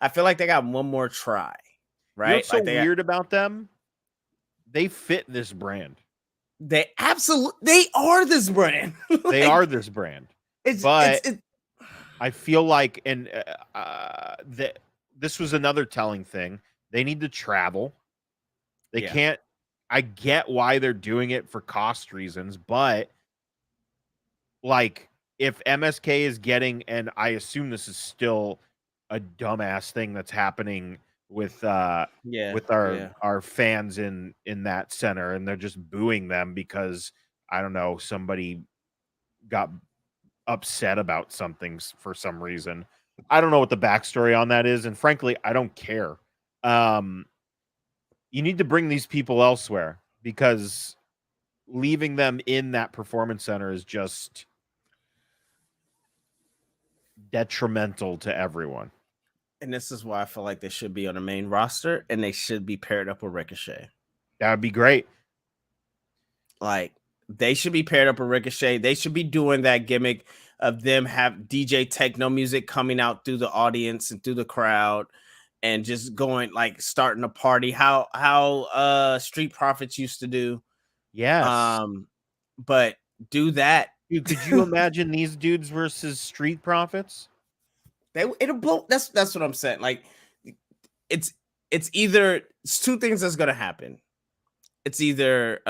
I feel like they got one more try, right? You know what's so weird about them? They fit this brand. They are this brand. They are this brand. I feel like, and this was another telling thing. They need to travel. They can't. I get why they're doing it for cost reasons, but if MSK is getting, and I assume this is still a dumbass thing that's happening with our fans in that center, and they're just booing them because I don't know, somebody got upset about something for some reason. I don't know what the backstory on that is, and frankly, I don't care. You need to bring these people elsewhere, because leaving them in that performance center is just detrimental to everyone. And this is why I feel like they should be on the main roster, and they should be paired up with Ricochet. That would be great. They should be paired up with Ricochet. They should be doing that gimmick of them have DJ techno music coming out through the audience and through the crowd, and just going like starting a party. How Street Profits used to do. Yes. But do that. Dude, could you imagine these dudes versus Street Profits? It'll blow. That's what I'm saying. Like, it's either it's two things that's gonna happen. It's either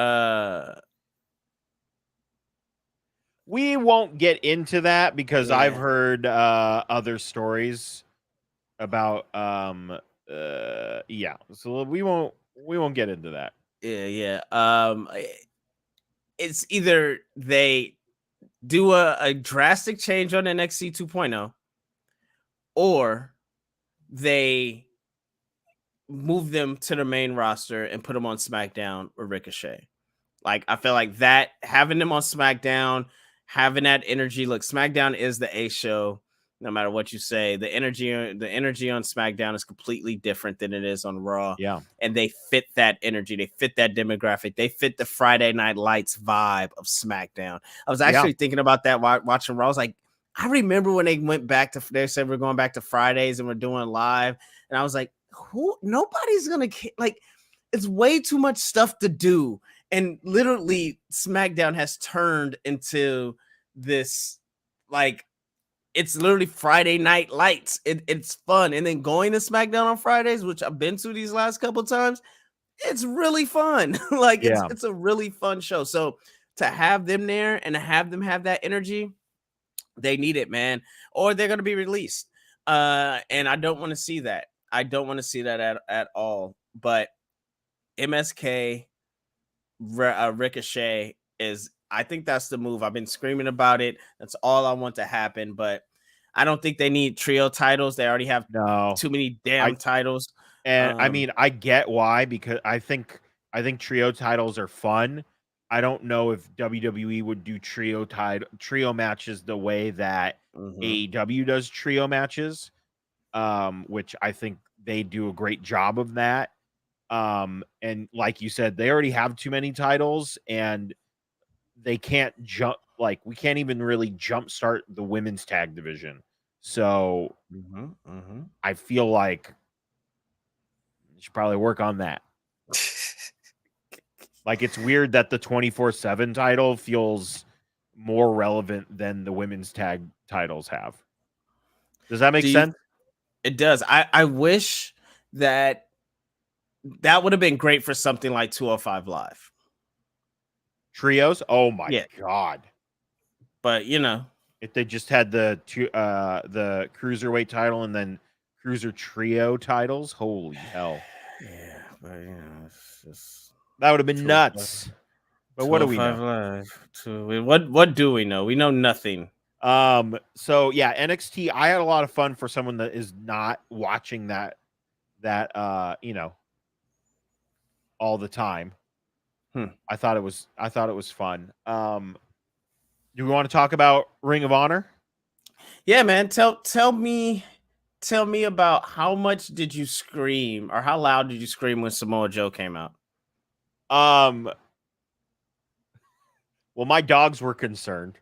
we won't get into that because Yeah. I've heard other stories about yeah. So we won't get into that. yeah. It's either they do a drastic change on NXT 2.0, or they move them to the main roster and put them on SmackDown or Ricochet. Like, I feel like that, having them on SmackDown, having that energy. Look, SmackDown is the A show. No matter what you say, the energy on SmackDown is completely different than it is on Raw. Yeah. And they fit that energy. They fit that demographic. They fit the Friday Night Lights vibe of SmackDown. I was actually thinking about that while watching Raw. I was like, I remember when they went back to, they said we're going back to Fridays and we're doing live. And I was like, nobody's going to, like, it's way too much stuff to do. And literally SmackDown has turned into this, like, it's literally Friday Night Lights. It's fun. And then going to SmackDown on Fridays, which I've been to these last couple of times, it's really fun. Like, it's a really fun show. So to have them there and to have them have that energy, they need it, man. Or they're going to be released. And I don't want to see that. I don't want to see that at all. But MSK, Ricochet is, I think that's the move. I've been screaming about it. That's all I want to happen. But I don't think they need trio titles. They already have too many damn titles. And I mean, I get why, because I think trio titles are fun. I don't know if WWE would do trio matches the way that AEW does trio matches, which I think they do a great job of that. And like you said, they already have too many titles, and they can't jump, like, we can't even really jumpstart the women's tag division. So I feel like you should probably work on that. Like, it's weird that the 24/7 title feels more relevant than the women's tag titles have. Does that make sense? It does. I wish that would have been great for something like 205 Live. Trios? Oh my God. But if they just had the cruiserweight title and then cruiser trio titles, holy hell. Yeah, but it's just, that would have been nuts. But what do we know? What do we know? We know nothing. So yeah, NXT, I had a lot of fun for someone that is not watching that all the time. I thought it was fun. Do we want to talk about Ring of Honor? Yeah, man. Tell me about how much did you scream, or how loud did you scream when Samoa Joe came out? Well, my dogs were concerned.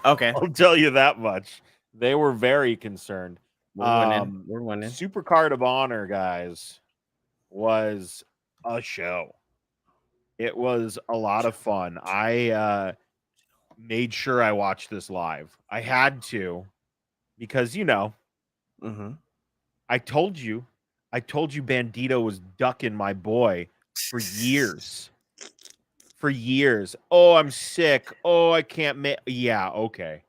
Okay. I'll tell you that much. They were very concerned. We're winning. Supercard of Honor, guys, was a show. It was a lot of fun. I made sure I watched this live. I had to, because I told you Bandito was ducking my boy for years. For years. Oh, I'm sick. Oh, I can't make. Yeah, okay.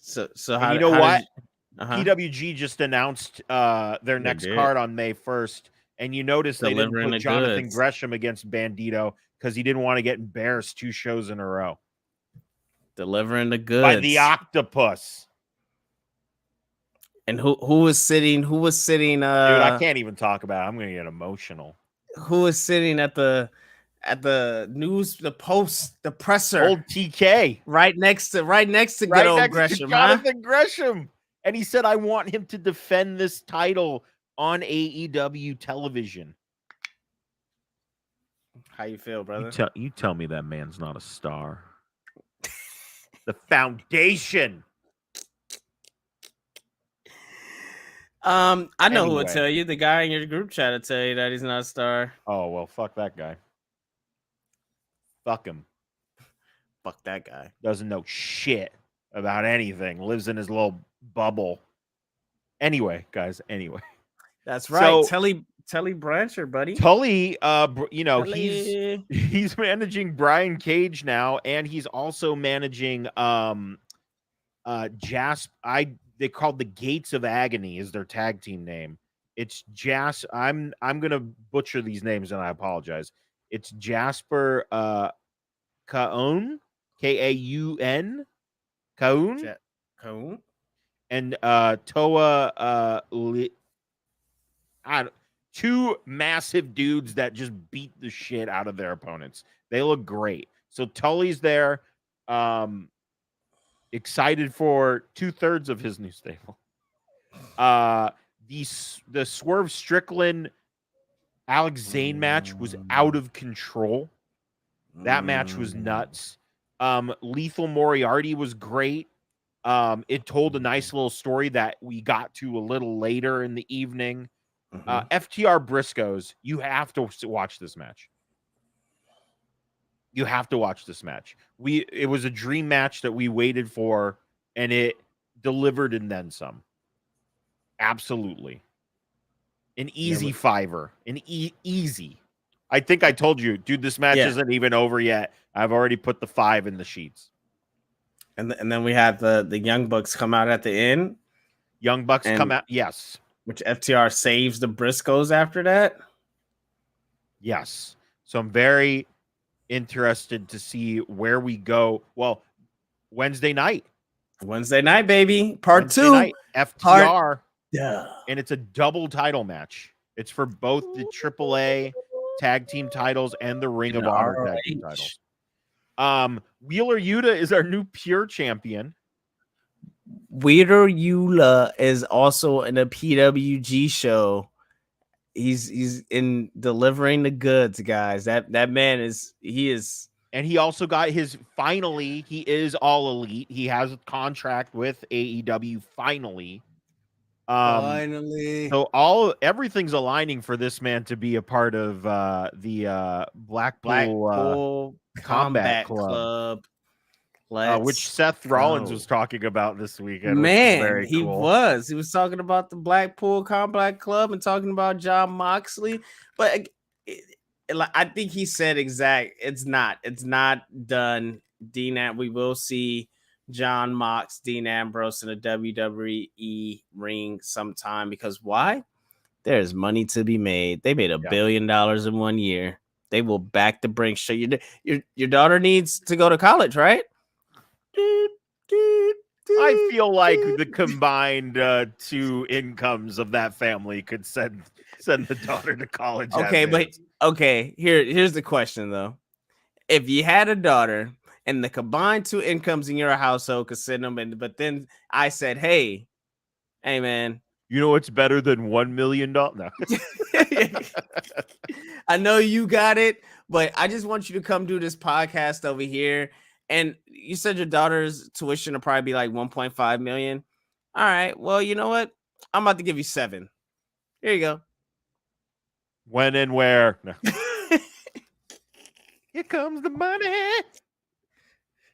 So how? You know what? PWG just announced their next card on May 1st, and you notice they didn't put Jonathan Gresham against Bandito because he didn't want to get embarrassed 2 shows in a row. Delivering the goods by the octopus. And who was sitting? Dude, I can't even talk about it. I'm gonna get emotional. Who was sitting at the news, the post, the presser? Old TK, right next to good old Gresham, Jonathan Gresham, and he said, "I want him to defend this title on AEW television." How you feel, brother? You tell me that man's not a star. The foundation. I know who would Anyway. tell you. The guy in your group chat will tell you that he's not a star. Oh, well, fuck that guy. Fuck him. Fuck that guy. Doesn't know shit about anything. Lives in his little bubble. Anyway, guys, anyway. That's right. So, Tully Blanchard, buddy. Tully, Tully. he's managing Brian Cage now, and he's also managing they called the Gates of Agony is their tag team name. It's I'm gonna butcher these names and I apologize. It's Jasper Kaun, Kaun, Kaun, Kaun, and Toa two massive dudes that just beat the shit out of their opponents. They look great. So Tully's there. Excited for 2/3 of his new stable. The Swerve Strickland Alex Zane match was out of control. That match was nuts. Lethal Moriarty was great. It told a nice little story that we got to a little later in the evening. FTR Briscoes, you have to watch this match. You have to watch this match. It was a dream match that we waited for, and it delivered and then some. Absolutely. An easy fiver. Easy. I think I told you, dude, this match isn't even over yet. I've already put the 5 in the sheets. And then we had the Young Bucks come out at the end. Young Bucks come out, yes. Which FTR saves the Briscoes after that. Yes. So I'm very interested to see where we go. Well, Wednesday night, baby. Part 2. Night, FTR. Yeah. And it's a double title match. It's for both the AAA tag team titles and the Ring of Honor tag team titles. Wheeler Yuta is our new pure champion. Wheeler Yuta is also in a PWG show. He's in delivering the goods, guys. That man is. And he also got finally, he is All Elite. He has a contract with AEW finally. So everything's aligning for this man to be a part of the Blackpool Combat Club. Which Seth Rollins was talking about this weekend. Man, he was talking about the Blackpool Combat Club and talking about John Moxley. But I think he said it's not done. We will see John Mox, Dean Ambrose in a WWE ring sometime, because why? There's money to be made. They made $1 billion in 1 year. They will back the brink. So your daughter needs to go to college, right? I feel like the combined 2 incomes of that family could send the daughter to college. Here's the question though. If you had a daughter and the combined 2 incomes in your household could send them in, but then I said, hey man, you know what's better than $1 million? No. I know you got it, but I just want you to come do this podcast over here. And you said your daughter's tuition will probably be like 1.5 million. All right. Well, you know what? I'm about to give you 7. Here you go. When and where? No. Here comes the money.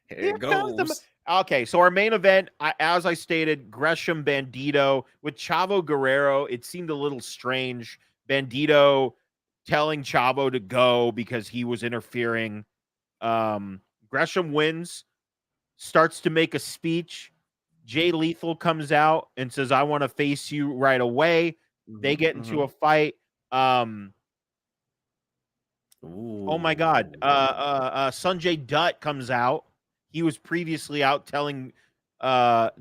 Here it goes. Okay, so our main event, as I stated, Gresham Bandito with Chavo Guerrero. It seemed a little strange. Bandito telling Chavo to go because he was interfering. Gresham wins, starts to make a speech. Jay Lethal comes out and says, I want to face you right away. They get into a fight. Oh my God. Sanjay Dutt comes out. He was previously out telling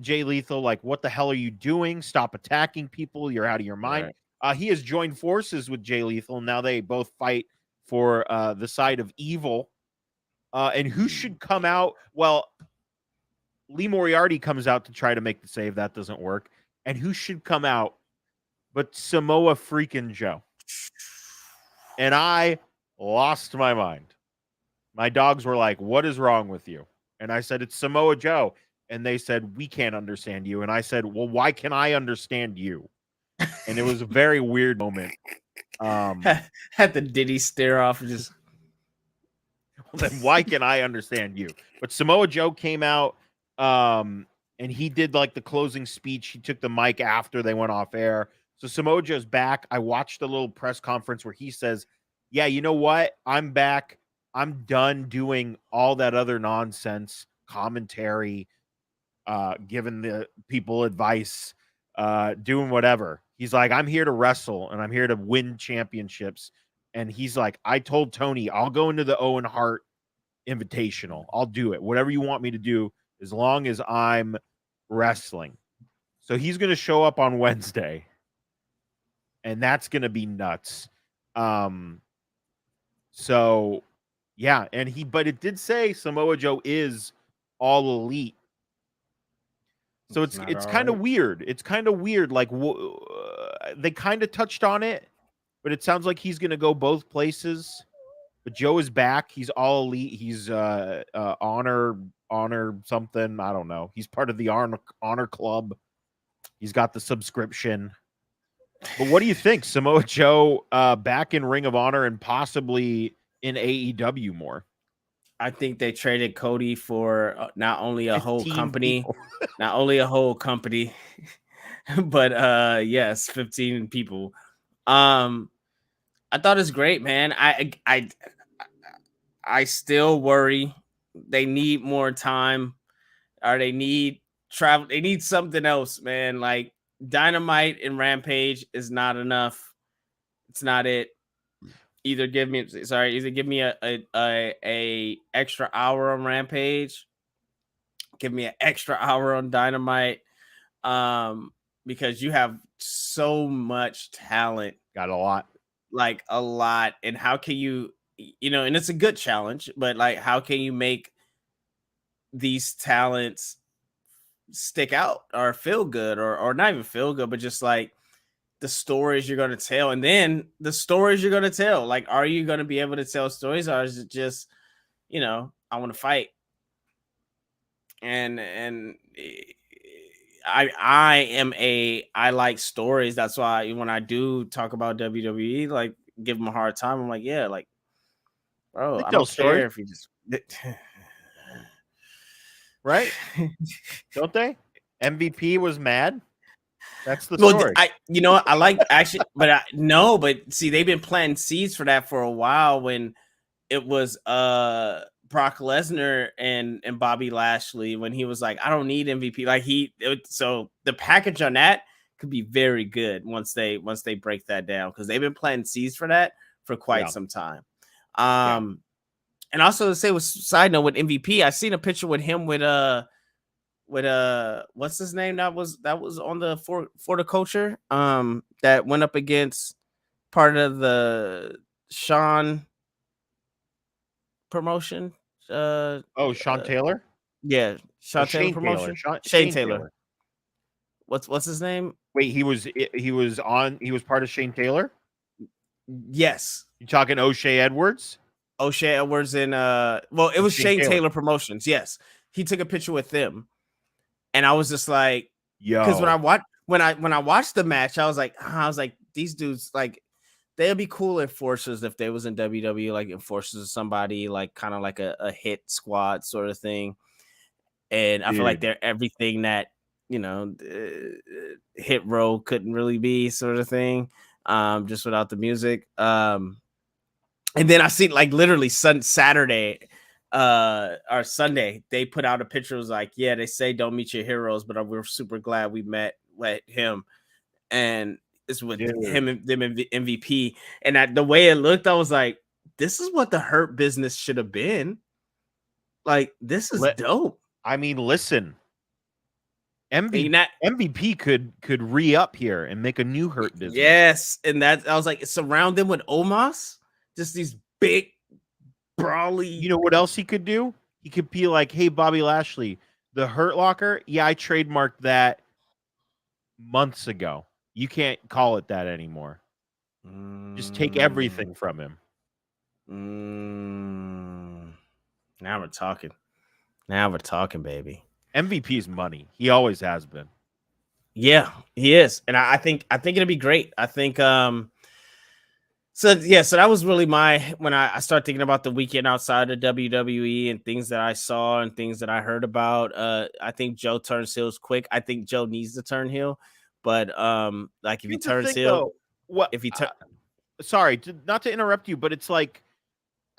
Jay Lethal, like, what the hell are you doing? Stop attacking people. You're out of your mind. Right. He has joined forces with Jay Lethal. Now they both fight for the side of evil. And who should come out? Well, Lee Moriarty comes out to try to make the save. That doesn't work. And who should come out but Samoa freaking Joe? And I lost my mind. My dogs were like, what is wrong with you? And I said, it's Samoa Joe. And they said, we can't understand you. And I said, well, why can I understand you? and it was a very weird moment. Had the Diddy stare off and just. Then why can I understand you? But Samoa Joe came out, and he did like the closing speech. He took the mic after they went off air. So Samoa Joe's back. I watched a little press conference where he says, "Yeah, you know what? I'm back. I'm done doing all that other nonsense commentary, giving the people advice, doing whatever." He's like, "I'm here to wrestle and I'm here to win championships." And he's like, "I told Tony, I'll go into the Owen Hart Invitational. I'll do it. Whatever you want me to do, as long as I'm wrestling." So he's going to show up on Wednesday, and that's going to be nuts. So yeah, but it did say Samoa Joe is all elite. So it's kind of weird. It's kind of weird. Like they kind of touched on it, but it sounds like he's going to go both places. But Joe is back. He's all elite. He's honor something. I don't know. He's part of the honor club. He's got the subscription. But what do you think? Samoa Joe back in Ring of Honor and possibly in AEW more? I think they traded Cody for not only a whole company, but yes, 15 people. I thought it's great, man. I still worry they need more time, or they need travel. They need something else, man. Like Dynamite and Rampage is not enough. It's not it. Either give me a extra hour on Rampage, give me an extra hour on Dynamite, because you have so much talent. Got a lot. And how can you, and it's a good challenge, but like, how can you make these talents stick out or feel good, or not even feel good, but just like the stories you're going to tell, and then the stories you're going to tell, like, are you going to be able to tell stories, or is it just, I want to fight? And I like stories. That's why when I do talk about WWE, like, give them a hard time, I'm like, yeah, like, bro, I don't care if you just right? Don't they? MVP was mad. That's the story. I like actually, but see, they've been planting seeds for that for a while. When it was Brock Lesnar and Bobby Lashley, when he was like, I don't need MVP. Like so the package on that could be very good once they break that down, because they've been planting seeds for that for quite some time. And also to say, with side note with MVP, I seen a picture with him with what's his name that was on the for the culture that went up against part of the Sean promotion. Sean Taylor? Yeah, Sean Taylor promotion. Shane Taylor. What's his name? Wait, he was part of Shane Taylor? Yes. You talking O'Shea Edwards? O'Shea Edwards and it was Shane Taylor Promotions. Yes. He took a picture with them. And I was just like, because when I watched the match, I was like, these dudes, like, they'd be cool enforcers if they was in WWE, like enforcers of somebody, like kind of like a hit squad sort of thing. And I feel like they're everything that, Hit Row couldn't really be, sort of thing, just without the music. And then I seen, like, literally Saturday or Sunday, they put out a picture. It was like, yeah, they say don't meet your heroes, but we're super glad we met him. And it's with him and them MVP. And the way it looked, I was like, this is what the Hurt Business should have been. Like, this is dope. I mean, listen, MVP could re-up here and make a new Hurt Business. Yes, and I was like, surround them with Omos, just these big, brawly. You know what else he could do? He could be like, hey, Bobby Lashley, the Hurt Locker, yeah, I trademarked that months ago. You can't call it that anymore. Just take everything from him. Now we're talking, baby. MVP's money. He always has been. Yeah, he is, and I think it'll be great. I think so that was really when I started thinking about the weekend outside of WWE and things that I saw and things that I heard about. I think Joe turns heels quick. I think Joe needs to turn heel, but like if he Here's the turns thing, heel, though. What? if he turn, Sorry, not to interrupt you, but it's like,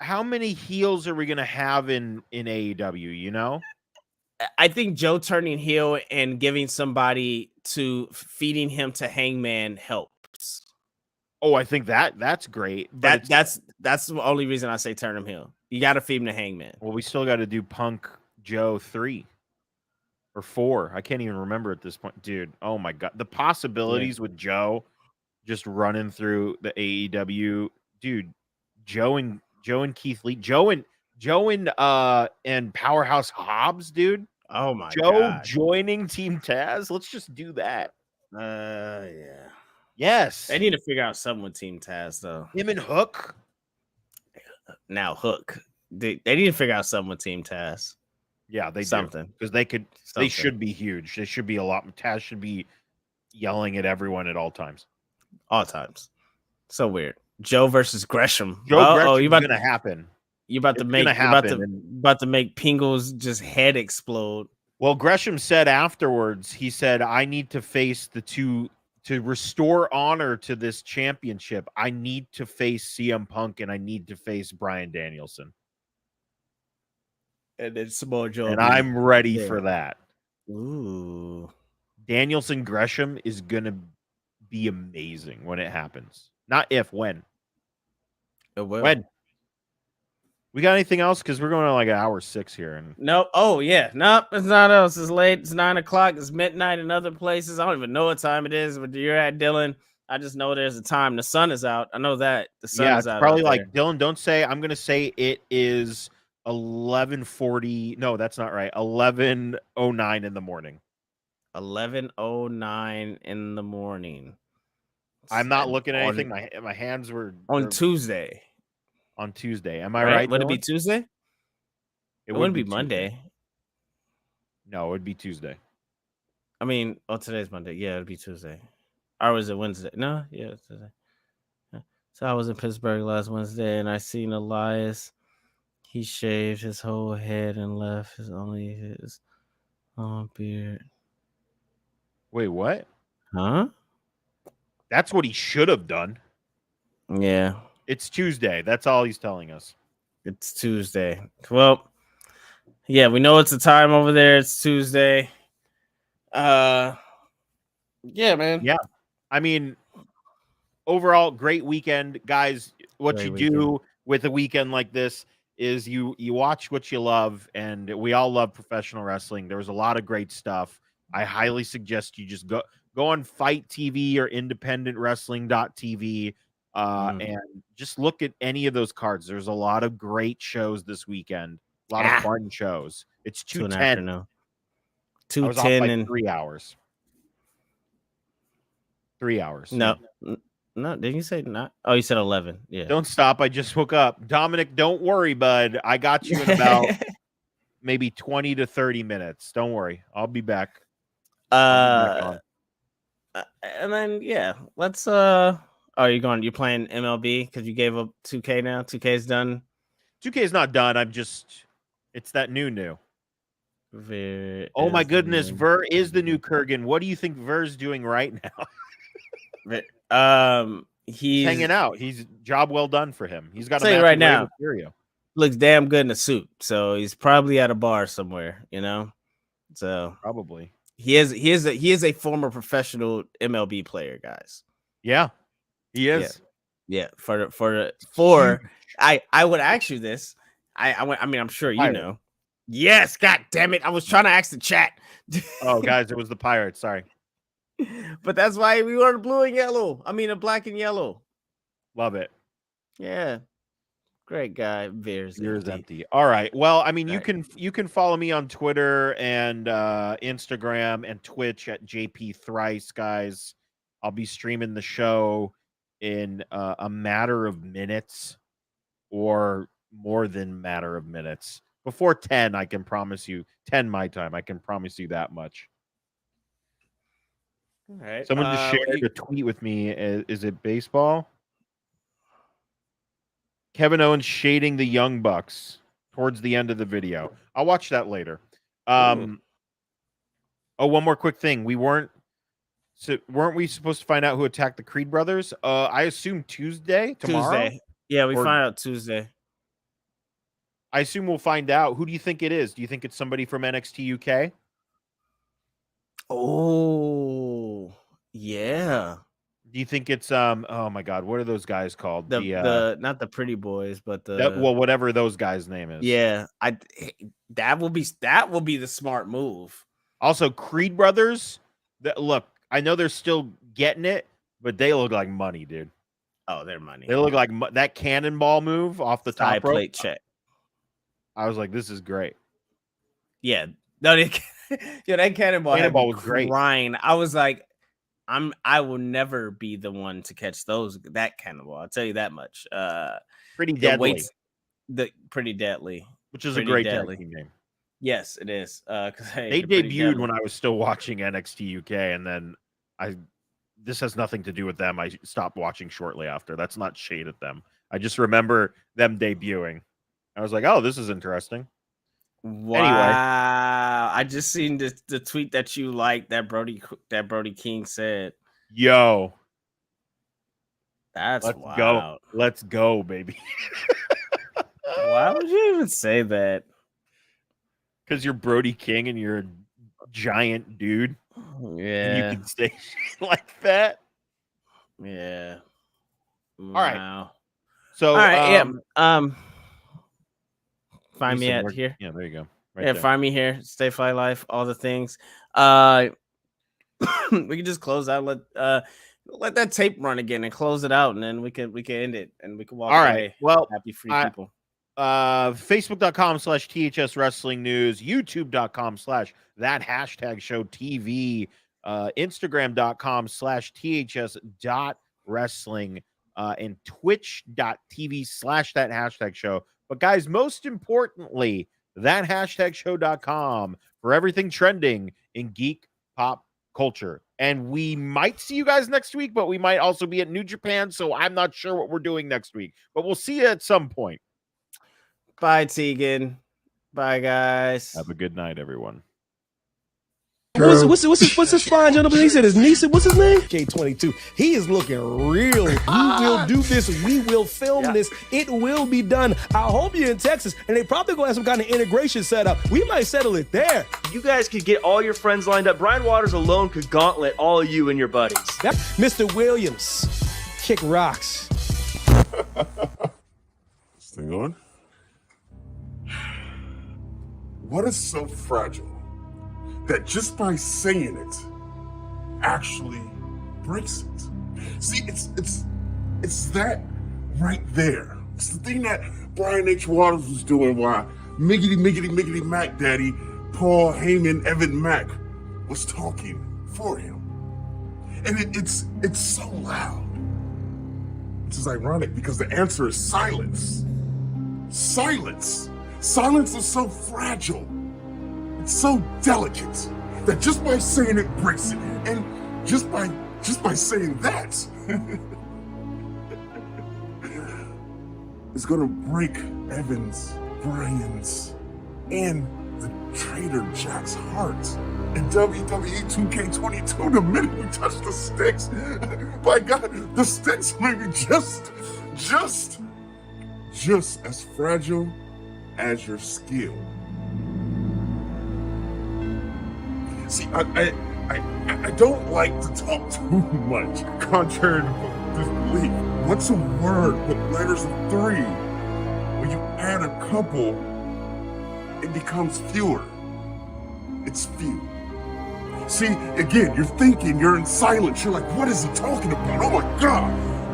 how many heels are we gonna have in AEW? You know, I think Joe turning heel and giving somebody to feeding him to Hangman helps. oh, I think that's great. But That's the only reason I say turn him heel. You got to feed him to Hangman. well, we still got to do Punk Joe 3 or 4. I can't even remember at this point, dude. Oh my god, the possibilities with Joe just running through the AEW, dude. Joe and Keith Lee, Joe and Powerhouse Hobbs, dude. Oh my Joe god. joining Team Taz. Let's just do that. Yeah. Yes. They need to figure out something with Team Taz though. Him and Hook. Now Hook. They need to figure out something with Team Taz. Yeah, they something because they should be huge. They should be a lot. Taz should be yelling at everyone at all times. All times. So weird. Joe versus Gresham. Gresham is gonna happen. You're about to make Pingle's just head explode. Well, Gresham said afterwards, he said, I need to face to restore honor to this championship. I need to face CM Punk and I need to face Bryan Danielson. And then Samoa Joe. And I'm ready for that. Ooh. Danielson Gresham is gonna be amazing when it happens. Not if, when. It will. When? We got anything else? Because we're going on like 1:06 here. And no. Oh yeah. Nope. It's not else. It's late. It's 9 o'clock. It's midnight in other places. I don't even know what time it is. But you're at Dylan. I just know there's a time. The sun is out. I know that the sun is out. Probably like Dylan. Don't say. I'm gonna say it is 11:40. No, that's not right. 11:09 in the morning. 11:09 in the morning. I'm not looking at anything. My hands were on Tuesday. On Tuesday, am I right? Would it be Tuesday? It wouldn't be Monday. Tuesday. No, it would be Tuesday. I mean, today's Monday. Yeah, it'd be Tuesday. Or was it Wednesday? No, yeah, it's Tuesday. Yeah. So I was in Pittsburgh last Wednesday, and I seen Elias. He shaved his whole head and left only his beard. Wait, what? Huh? That's what he should have done. Yeah. It's Tuesday. That's all he's telling us. It's Tuesday. Well, yeah, we know it's a time over there. It's Tuesday. Yeah, man. Yeah. I mean, overall, great weekend. Guys, what you do with a weekend like this is you watch what you love, and we all love professional wrestling. There was a lot of great stuff. I highly suggest you just go on Fight TV or independentwrestling.tv. And just look at any of those cards. There's a lot of great shows this weekend. A lot of fun shows. It's 2:10. 2:10 and 3 hours. 3 hours. No, didn't you say not? Oh, you said 11. Yeah. Don't stop. I just woke up. Dominic, don't worry, bud. I got you in about maybe 20 to 30 minutes. Don't worry. I'll be back. And then let's oh, you're playing MLB because you gave up 2K now? 2K's done? 2K's not done. It's that new. Oh my goodness, Ver is the new Kurgan. What do you think Ver's doing right now? He's hanging out. He's job well done for him. He's got a right now. Looks damn good in a suit. So he's probably at a bar somewhere, So probably. He is a former professional MLB player, guys. Yeah. He is. Yeah. For I would ask you this. I'm sure you know. Yes, god damn it. I was trying to ask the chat. Oh, guys, it was the Pirates. Sorry. But that's why we were blue and yellow. I mean, a black and yellow. Love it. Yeah. Great guy. Beer's empty. All right. Well, I mean, you can follow me on Twitter and Instagram and Twitch at JP Thrice, guys. I'll be streaming the show in a matter of minutes, or more than matter of minutes. Before 10, I can promise you 10 my time. I can promise you that much. All right. Someone just shared a tweet with me. Is it baseball? Kevin Owens shading the Young Bucks towards the end of the video. I'll watch that later. Oh, one more quick thing. Weren't we supposed to find out who attacked the Creed brothers? I assume tomorrow. Tuesday. Yeah, we find out Tuesday. I assume we'll find out. Who do you think it is? Do you think it's somebody from NXT UK? Oh, yeah. Do you think it's oh my god, what are those guys called? The not the pretty boys, but whatever those guys' name is. Yeah, that will be the smart move. Also, Creed brothers, look, I know they're still getting it, but they look like money, dude. Oh, they're money. They look like that cannonball move off the top rope. Plate check. I was like, this is great. Yeah, no, that cannonball was great. I was like, I will never be the one to catch that cannonball. I'll tell you that much. Pretty deadly. Pretty deadly. Which is a great tag team name. Yes, it is. Because they debuted when I was still watching NXT UK, and then this has nothing to do with them. I stopped watching shortly after. That's not shade at them. I just remember them debuting. I was like, oh, this is interesting. Wow. Anyway. I just seen the tweet that you liked that Brody King said. Yo. Let's wild. Go. Let's go, baby. Why would you even say that? Because you're Brody King and you're a giant dude. Yeah. And you can say like that. Yeah. Wow. All right. So all right, find me at here. Yeah, there you go. Right there. Find me here. Stay Fly Life, all the things. We can just close out. Let that tape run again and close it out, and then we can end it and we can walk away. All right. Well, happy free people. Facebook.com/THS Wrestling News, YouTube.com/that hashtag show TV, Instagram.com/THS.wrestling, and Twitch.tv/that hashtag show. But guys, most importantly, that hashtag show.com for everything trending in geek pop culture. And we might see you guys next week, but we might also be at New Japan. So I'm not sure what we're doing next week, but we'll see you at some point. Bye, Tegan. Bye, guys. Have a good night, everyone. What's his fine gentleman? He said his niece. What's his name? K22. He is looking real. We will do this. We will film this. It will be done. I hope you're in Texas, and they probably gonna have some kind of integration set up. We might settle it there. You guys could get all your friends lined up. Brian Waters alone could gauntlet all of you and your buddies. Mr. Williams, kick rocks. This thing on? What is so fragile that just by saying it actually breaks it? See, it's that right there. It's the thing that Brian H. Waters was doing while Miggity Mac Daddy, Paul Heyman, Evan Mack was talking for him. And it's so loud. Which is ironic because the answer is silence. Silence. Silence is so fragile. It's so delicate that just by saying it breaks it. And just by saying that, it's gonna break Evans, Brian's, and the Trader Jack's heart. In WWE 2K22, the minute we touch the sticks, by God, the sticks may be just as fragile as your skill. See, I don't like to talk too much, contrary to disbelief. What's a word with letters of 3? When you add a couple, it becomes fewer. It's few. See, again, you're thinking, you're in silence. You're like, what is he talking about? Oh my God.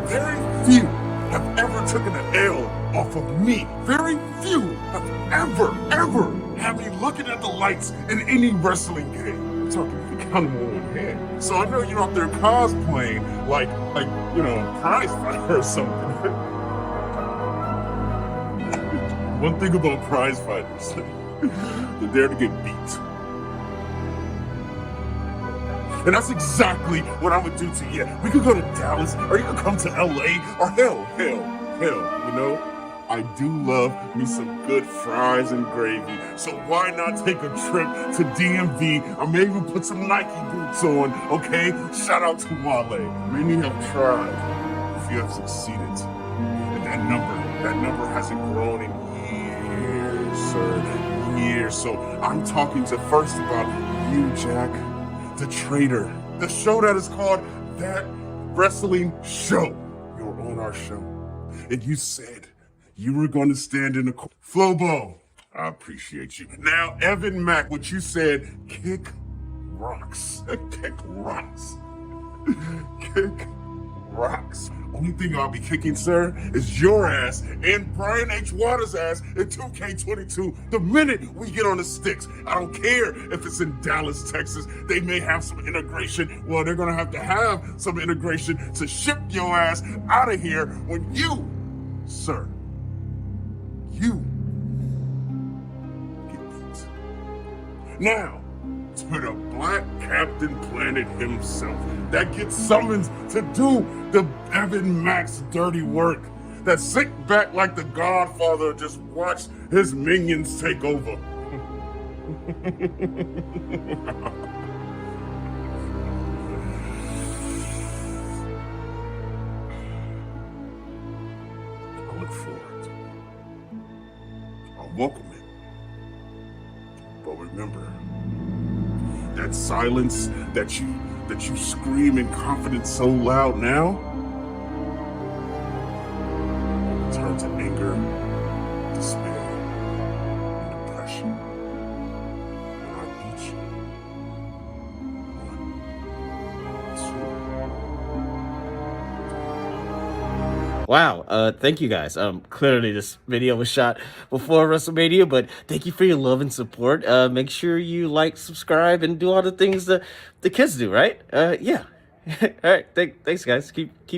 Very few have ever taken an L off of me. Very few have ever had me looking at the lights in any wrestling game. I'm talking, you can count them on one hand. So I know you're out there cosplaying like you know, prize fighter or something. One thing about prize fighters, they're there to get beat. And that's exactly what I'm gonna do to you. We could go to Dallas, or you could come to LA, or hell, you know? I do love me some good fries and gravy. So why not take a trip to DMV? I may even put some Nike boots on, okay? Shout out to Wale. Many have tried, if you have succeeded. And that number hasn't grown in years, sir, years. So I'm talking to first about you, Jack, the traitor. The show that is called That Wrestling Show. You're on our show. And you said you were going to stand in the corner. Flobo, I appreciate you. Now, Evan Mack, what you said, kick rocks. Kick rocks. Kick rocks. Only thing I'll be kicking, sir, is your ass and Brian H. Waters' ass in 2K22 the minute we get on the sticks. I don't care if it's in Dallas, Texas. They may have some integration. Well, they're going to have some integration to ship your ass out of here when you, sir, you get beat. Now, to the Black Captain Planet himself that gets summoned to do the Evan Max dirty work, that sit back like the Godfather and just watch his minions take over. I look forward. I'll welcome it. But remember, that silence that you scream in confidence so loud now turn to anger, despair, and depression. When I beat you, 1, 2. Wow, thank you guys. Clearly this video was shot before WrestleMania, but thank you for your love and support. Make sure you like, subscribe, and do all the things that the kids do, right? Yeah. All right, thanks guys. Keep